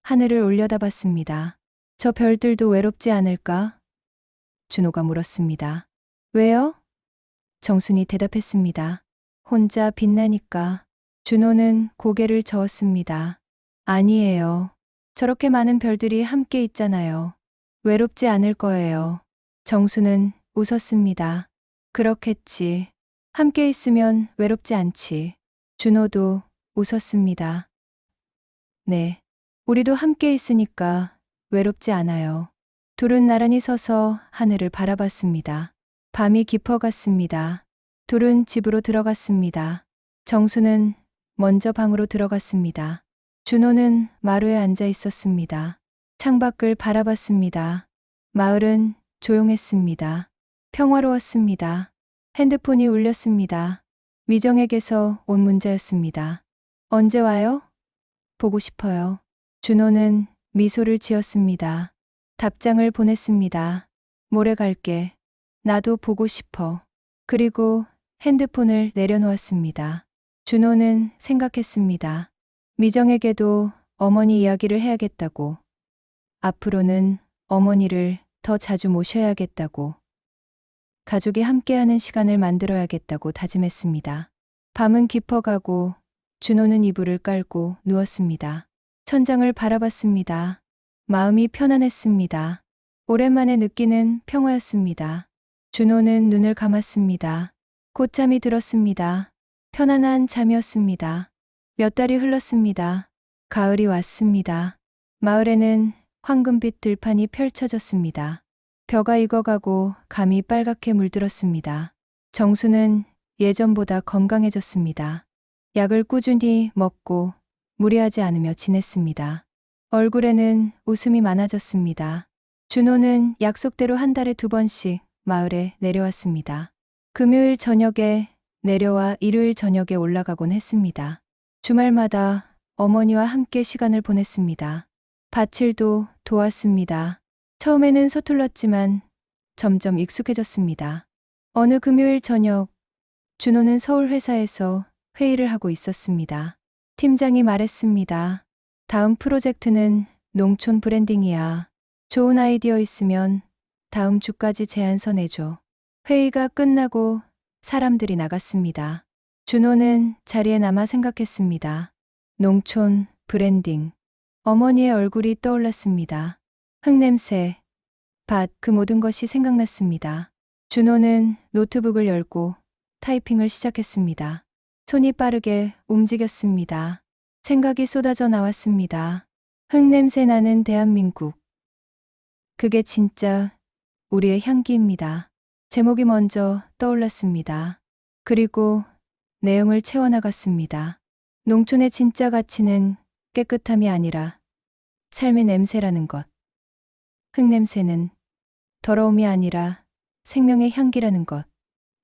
Speaker 1: 하늘을 올려다봤습니다. 저 별들도 외롭지 않을까? 준호가 물었습니다. 왜요? 정순이 대답했습니다. 혼자 빛나니까. 준호는 고개를 저었습니다. 아니에요. 저렇게 많은 별들이 함께 있잖아요. 외롭지 않을 거예요. 정수는 웃었습니다. 그렇겠지. 함께 있으면 외롭지 않지. 준호도 웃었습니다. 네. 우리도 함께 있으니까 외롭지 않아요. 둘은 나란히 서서 하늘을 바라봤습니다. 밤이 깊어갔습니다. 둘은 집으로 들어갔습니다. 정수는 먼저 방으로 들어갔습니다. 준호는 마루에 앉아 있었습니다. 창밖을 바라봤습니다. 마을은 조용했습니다. 평화로웠습니다. 핸드폰이 울렸습니다. 미정에게서 온 문자였습니다. 언제 와요? 보고 싶어요. 준호는 미소를 지었습니다. 답장을 보냈습니다. 모레 갈게. 나도 보고 싶어. 그리고 핸드폰을 내려놓았습니다. 준호는 생각했습니다. 미정에게도 어머니 이야기를 해야겠다고. 앞으로는 어머니를 더 자주 모셔야겠다고. 가족이 함께하는 시간을 만들어야겠다고 다짐했습니다. 밤은 깊어가고 준호는 이불을 깔고 누웠습니다. 천장을 바라봤습니다. 마음이 편안했습니다. 오랜만에 느끼는 평화였습니다. 준호는 눈을 감았습니다. 곧잠이 들었습니다. 편안한 잠이었습니다. 몇 달이 흘렀습니다. 가을이 왔습니다. 마을에는 황금빛 들판이 펼쳐졌습니다. 벼가 익어가고 감이 빨갛게 물들었습니다. 정수는 예전보다 건강해졌습니다. 약을 꾸준히 먹고 무리하지 않으며 지냈습니다. 얼굴에는 웃음이 많아졌습니다. 준호는 약속대로 한 달에 2번씩 마을에 내려왔습니다. 금요일 저녁에 내려와 일요일 저녁에 올라가곤 했습니다. 주말마다 어머니와 함께 시간을 보냈습니다. 밭일도 도왔습니다. 처음에는 서툴렀지만 점점 익숙해졌습니다. 어느 금요일 저녁, 준호는 서울 회사에서 회의를 하고 있었습니다. 팀장이 말했습니다. 다음 프로젝트는 농촌 브랜딩이야. 좋은 아이디어 있으면 다음 주까지 제안서 내줘. 회의가 끝나고 사람들이 나갔습니다. 준호는 자리에 남아 생각했습니다. 농촌 브랜딩. 어머니의 얼굴이 떠올랐습니다. 흙냄새, 밭, 그 모든 것이 생각났습니다. 준호는 노트북을 열고 타이핑을 시작했습니다. 손이 빠르게 움직였습니다. 생각이 쏟아져 나왔습니다. 흙냄새 나는 대한민국. 그게 진짜 우리의 향기입니다. 제목이 먼저 떠올랐습니다. 그리고 내용을 채워나갔습니다. 농촌의 진짜 가치는 깨끗함이 아니라 삶의 냄새라는 것. 흙냄새는 더러움이 아니라 생명의 향기라는 것.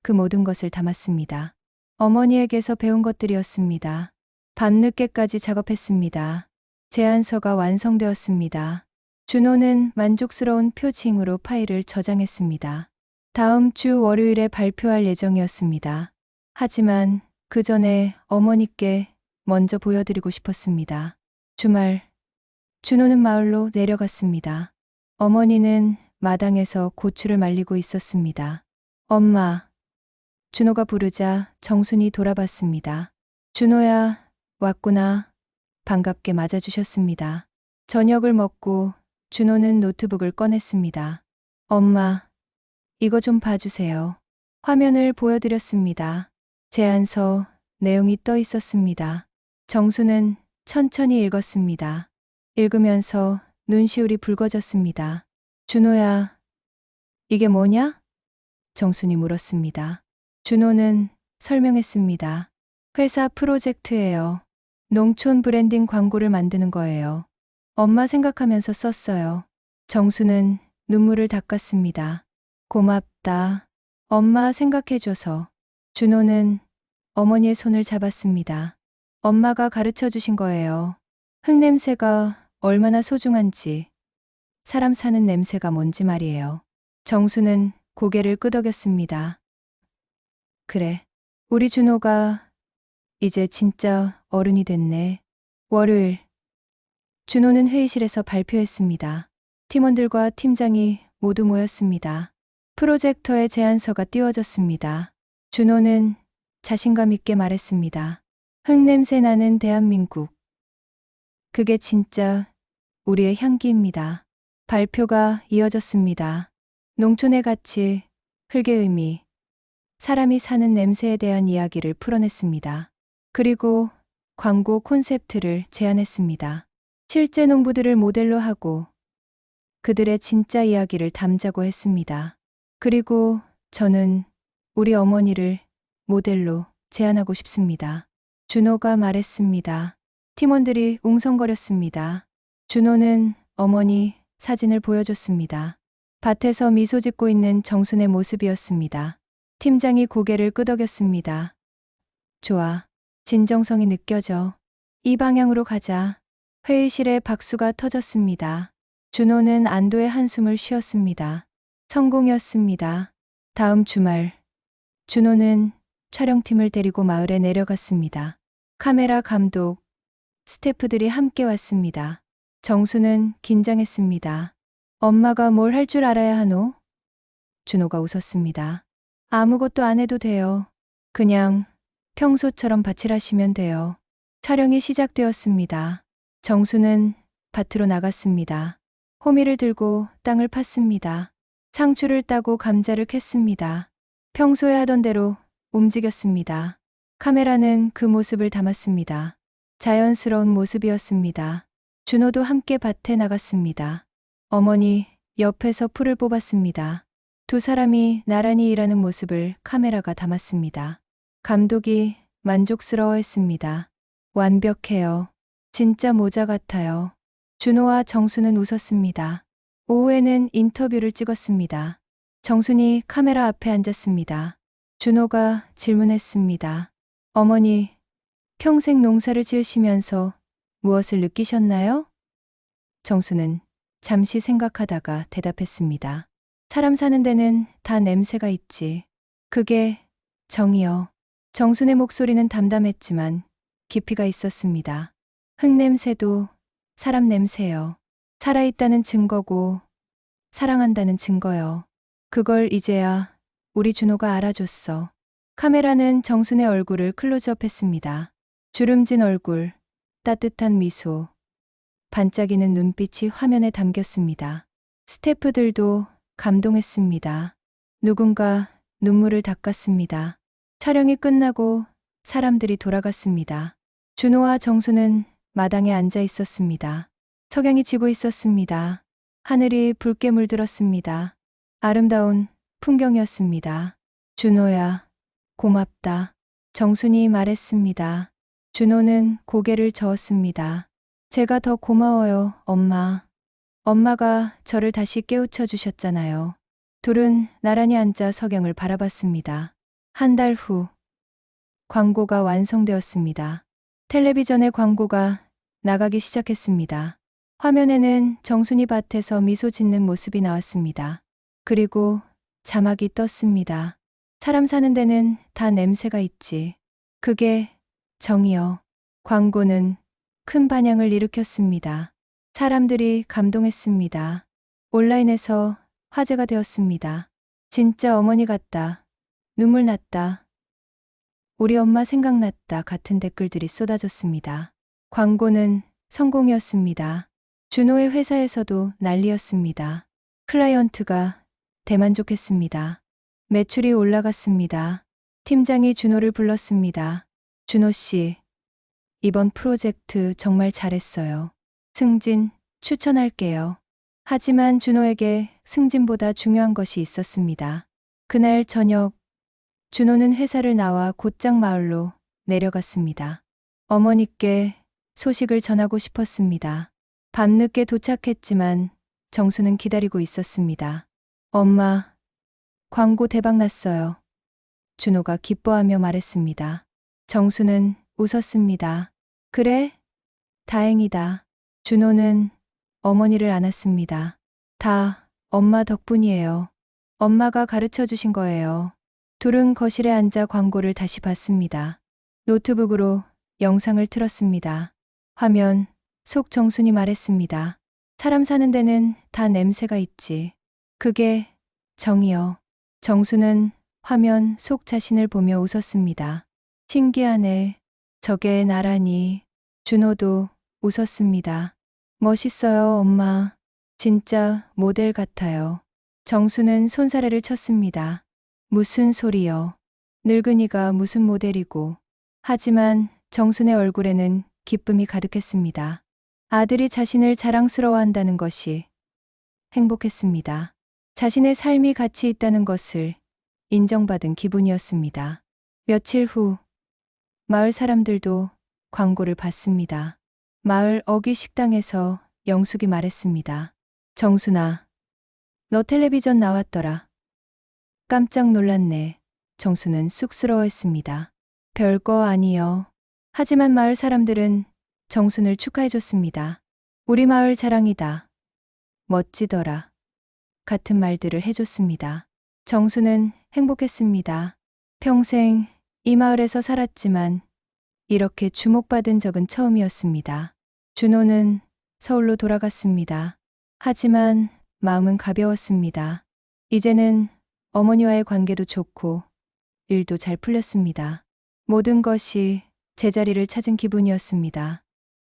Speaker 1: 그 모든 것을 담았습니다. 어머니에게서 배운 것들이었습니다. 밤늦게까지 작업했습니다. 제안서가 완성되었습니다. 준호는 만족스러운 표징으로 파일을 저장했습니다. 다음 주 월요일에 발표할 예정이었습니다. 하지만 그 전에 어머니께 먼저 보여드리고 싶었습니다. 주말, 준호는 마을로 내려갔습니다. 어머니는 마당에서 고추를 말리고 있었습니다. 엄마, 준호가 부르자 정순이 돌아봤습니다. 준호야, 왔구나. 반갑게 맞아주셨습니다. 저녁을 먹고 준호는 노트북을 꺼냈습니다. 엄마, 이거 좀 봐주세요. 화면을 보여드렸습니다. 제안서 내용이 떠 있었습니다. 정수는 천천히 읽었습니다. 읽으면서 눈시울이 붉어졌습니다. 준호야, 이게 뭐냐? 정순이 물었습니다. 준호는 설명했습니다. 회사 프로젝트예요. 농촌 브랜딩 광고를 만드는 거예요. 엄마 생각하면서 썼어요. 정수는 눈물을 닦았습니다. 고맙다. 엄마 생각해줘서. 준호는 어머니의 손을 잡았습니다. 엄마가 가르쳐 주신 거예요. 흙냄새가 얼마나 소중한지, 사람 사는 냄새가 뭔지 말이에요. 정수는 고개를 끄덕였습니다. 그래, 우리 준호가 이제 진짜 어른이 됐네. 월요일, 준호는 회의실에서 발표했습니다. 팀원들과 팀장이 모두 모였습니다. 프로젝터에 제안서가 띄워졌습니다. 준호는 자신감 있게 말했습니다. 흙냄새 나는 대한민국. 그게 진짜 우리의 향기입니다. 발표가 이어졌습니다. 농촌의 가치, 흙의 의미, 사람이 사는 냄새에 대한 이야기를 풀어냈습니다. 그리고 광고 콘셉트를 제안했습니다. 실제 농부들을 모델로 하고 그들의 진짜 이야기를 담자고 했습니다. 그리고 저는 우리 어머니를 모델로 제안하고 싶습니다. 준호가 말했습니다. 팀원들이 웅성거렸습니다. 준호는 어머니 사진을 보여줬습니다. 밭에서 미소 짓고 있는 정순의 모습이었습니다. 팀장이 고개를 끄덕였습니다. 좋아. 진정성이 느껴져. 이 방향으로 가자. 회의실에 박수가 터졌습니다. 준호는 안도의 한숨을 쉬었습니다. 성공이었습니다. 다음 주말, 준호는 촬영팀을 데리고 마을에 내려갔습니다. 카메라 감독, 스태프들이 함께 왔습니다. 정수는 긴장했습니다. 엄마가 뭘 할 줄 알아야 하노? 준호가 웃었습니다. 아무것도 안 해도 돼요. 그냥 평소처럼 밭일하시면 돼요. 촬영이 시작되었습니다. 정수는 밭으로 나갔습니다. 호미를 들고 땅을 팠습니다. 상추를 따고 감자를 캤습니다. 평소에 하던 대로 움직였습니다. 카메라는 그 모습을 담았습니다. 자연스러운 모습이었습니다. 준호도 함께 밭에 나갔습니다. 어머니 옆에서 풀을 뽑았습니다. 두 사람이 나란히 일하는 모습을 카메라가 담았습니다. 감독이 만족스러워했습니다. 완벽해요. 진짜 모자 같아요. 준호와 정수는 웃었습니다. 오후에는 인터뷰를 찍었습니다. 정순이 카메라 앞에 앉았습니다. 준호가 질문했습니다. 어머니, 평생 농사를 지으시면서 무엇을 느끼셨나요? 정수는 잠시 생각하다가 대답했습니다. 사람 사는 데는 다 냄새가 있지. 그게 정이요. 정순의 목소리는 담담했지만 깊이가 있었습니다. 흙냄새도 사람 냄새요. 살아있다는 증거고 사랑한다는 증거요. 그걸 이제야 우리 준호가 알아줬어. 카메라는 정순의 얼굴을 클로즈업했습니다. 주름진 얼굴, 따뜻한 미소, 반짝이는 눈빛이 화면에 담겼습니다. 스태프들도 감동했습니다. 누군가 눈물을 닦았습니다. 촬영이 끝나고 사람들이 돌아갔습니다. 준호와 정수는 마당에 앉아 있었습니다. 석양이 지고 있었습니다. 하늘이 붉게 물들었습니다. 아름다운 풍경이었습니다. 준호야, 고맙다. 정순이 말했습니다. 준호는 고개를 저었습니다. 제가 더 고마워요, 엄마. 엄마가 저를 다시 깨우쳐 주셨잖아요. 둘은 나란히 앉아 석양을 바라봤습니다. 한 달 후, 광고가 완성되었습니다. 텔레비전의 광고가 나가기 시작했습니다. 화면에는 정순이 밭에서 미소 짓는 모습이 나왔습니다. 그리고 자막이 떴습니다. 사람 사는 데는 다 냄새가 있지. 그게 정이요. 광고는 큰 반향을 일으켰습니다. 사람들이 감동했습니다. 온라인에서 화제가 되었습니다. 진짜 어머니 같다. 눈물 났다. 우리 엄마 생각났다 같은 댓글들이 쏟아졌습니다. 광고는 성공이었습니다. 준호의 회사에서도 난리였습니다. 클라이언트가 대만족했습니다. 매출이 올라갔습니다. 팀장이 준호를 불렀습니다. 준호 씨, 이번 프로젝트 정말 잘했어요. 승진 추천할게요. 하지만 준호에게 승진보다 중요한 것이 있었습니다. 그날 저녁, 준호는 회사를 나와 곧장 마을로 내려갔습니다. 어머니께 소식을 전하고 싶었습니다. 밤늦게 도착했지만 정수는 기다리고 있었습니다. 엄마, 광고 대박 났어요. 준호가 기뻐하며 말했습니다. 정수는 웃었습니다. 그래? 다행이다. 준호는 어머니를 안았습니다. 다 엄마 덕분이에요. 엄마가 가르쳐 주신 거예요. 둘은 거실에 앉아 광고를 다시 봤습니다. 노트북으로 영상을 틀었습니다. 화면 속 정순이 말했습니다. 사람 사는 데는 다 냄새가 있지. 그게 정이요. 정수는 화면 속 자신을 보며 웃었습니다. 신기하네. 저게 나라니. 준호도 웃었습니다. 멋있어요, 엄마. 진짜 모델 같아요. 정수는 손사래를 쳤습니다. 무슨 소리요. 늙은이가 무슨 모델이고. 하지만 정순의 얼굴에는 기쁨이 가득했습니다. 아들이 자신을 자랑스러워한다는 것이 행복했습니다. 자신의 삶이 가치 있다는 것을 인정받은 기분이었습니다. 며칠 후, 마을 사람들도 광고를 봤습니다. 마을 어귀 식당에서 영숙이 말했습니다. 정순아, 너 텔레비전 나왔더라. 깜짝 놀랐네. 정수는 쑥스러워했습니다. 별거 아니요. 하지만 마을 사람들은 정순을 축하해줬습니다. 우리 마을 자랑이다. 멋지더라. 같은 말들을 해줬습니다. 정수는 행복했습니다. 평생 이 마을에서 살았지만 이렇게 주목받은 적은 처음이었습니다. 준호는 서울로 돌아갔습니다. 하지만 마음은 가벼웠습니다. 이제는 어머니와의 관계도 좋고 일도 잘 풀렸습니다. 모든 것이 제자리를 찾은 기분이었습니다.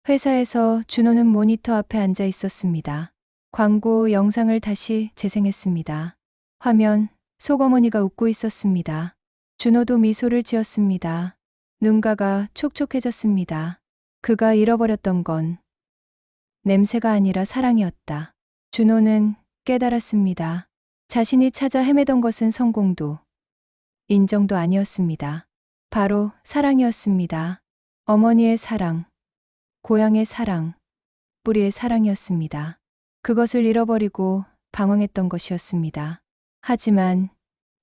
Speaker 1: 회사에서 준호는 모니터 앞에 앉아 있었습니다. 광고 영상을 다시 재생했습니다. 화면 속 어머니가 웃고 있었습니다. 준호도 미소를 지었습니다. 눈가가 촉촉해졌습니다. 그가 잃어버렸던 건 냄새가 아니라 사랑이었다. 준호는 깨달았습니다. 자신이 찾아 헤매던 것은 성공도 인정도 아니었습니다. 바로 사랑이었습니다. 어머니의 사랑, 고향의 사랑, 뿌리의 사랑이었습니다. 그것을 잃어버리고 방황했던 것이었습니다. 하지만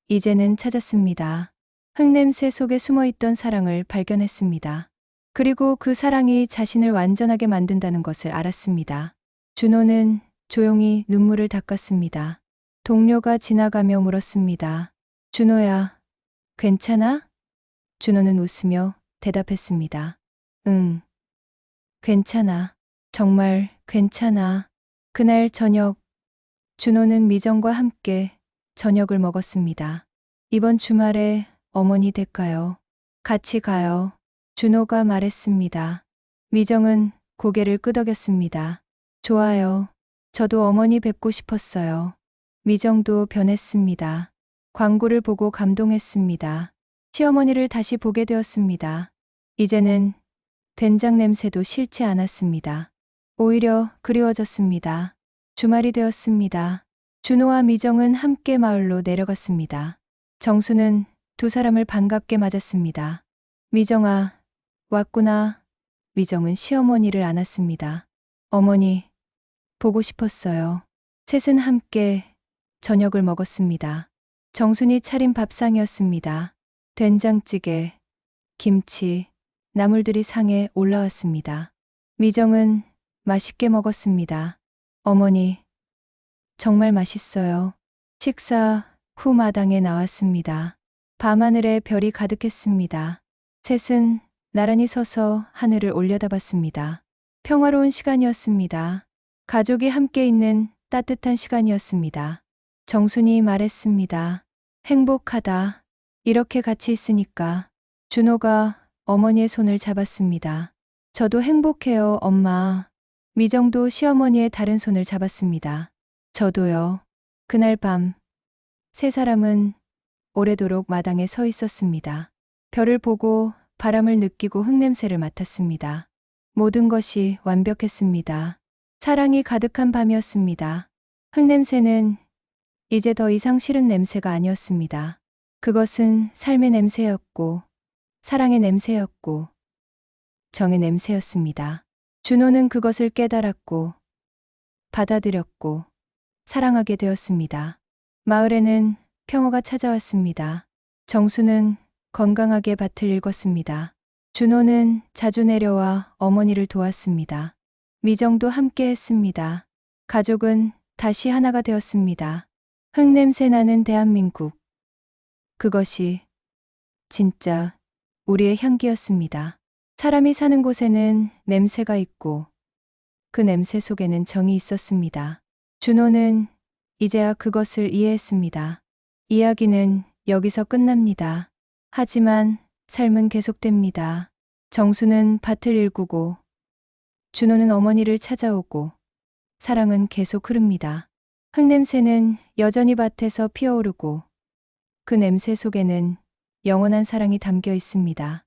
Speaker 1: 이제는 찾았습니다. 흙냄새 속에 숨어있던 사랑을 발견했습니다. 그리고 그 사랑이 자신을 완전하게 만든다는 것을 알았습니다. 준호는 조용히 눈물을 닦았습니다. 동료가 지나가며 물었습니다. 준호야, 괜찮아? 준호는 웃으며 대답했습니다. 응, 괜찮아. 정말 괜찮아. 그날 저녁, 준호는 미정과 함께 저녁을 먹었습니다. 이번 주말에 어머니 댁 가요. 같이 가요. 준호가 말했습니다. 미정은 고개를 끄덕였습니다. 좋아요. 저도 어머니 뵙고 싶었어요. 미정도 변했습니다. 광고를 보고 감동했습니다. 시어머니를 다시 보게 되었습니다. 이제는 된장 냄새도 싫지 않았습니다. 오히려 그리워졌습니다. 주말이 되었습니다. 준호와 미정은 함께 마을로 내려갔습니다. 정수는 두 사람을 반갑게 맞았습니다. 미정아, 왔구나. 미정은 시어머니를 안았습니다. 어머니, 보고 싶었어요. 셋은 함께 저녁을 먹었습니다. 정순이 차린 밥상이었습니다. 된장찌개, 김치, 나물들이 상에 올라왔습니다. 미정은 맛있게 먹었습니다. 어머니, 정말 맛있어요. 식사 후 마당에 나왔습니다. 밤하늘에 별이 가득했습니다. 셋은 나란히 서서 하늘을 올려다봤습니다. 평화로운 시간이었습니다. 가족이 함께 있는 따뜻한 시간이었습니다. 정순이 말했습니다. 행복하다. 이렇게 같이 있으니까. 준호가 어머니의 손을 잡았습니다. 저도 행복해요, 엄마. 미정도 시어머니의 다른 손을 잡았습니다. 저도요. 그날 밤, 세 사람은 오래도록 마당에 서 있었습니다. 별을 보고 바람을 느끼고 흙냄새를 맡았습니다. 모든 것이 완벽했습니다. 사랑이 가득한 밤이었습니다. 흙냄새는 이제 더 이상 싫은 냄새가 아니었습니다. 그것은 삶의 냄새였고, 사랑의 냄새였고, 정의 냄새였습니다. 준호는 그것을 깨달았고, 받아들였고, 사랑하게 되었습니다. 마을에는 평화가 찾아왔습니다. 정수는 건강하게 밭을 일궜습니다. 준호는 자주 내려와 어머니를 도왔습니다. 미정도 함께 했습니다. 가족은 다시 하나가 되었습니다. 흙냄새 나는 대한민국. 그것이 진짜 우리의 향기였습니다. 사람이 사는 곳에는 냄새가 있고 그 냄새 속에는 정이 있었습니다. 준호는 이제야 그것을 이해했습니다. 이야기는 여기서 끝납니다. 하지만 삶은 계속됩니다. 정수는 밭을 일구고 준호는 어머니를 찾아오고 사랑은 계속 흐릅니다. 흙냄새는 여전히 밭에서 피어오르고 그 냄새 속에는 영원한 사랑이 담겨 있습니다.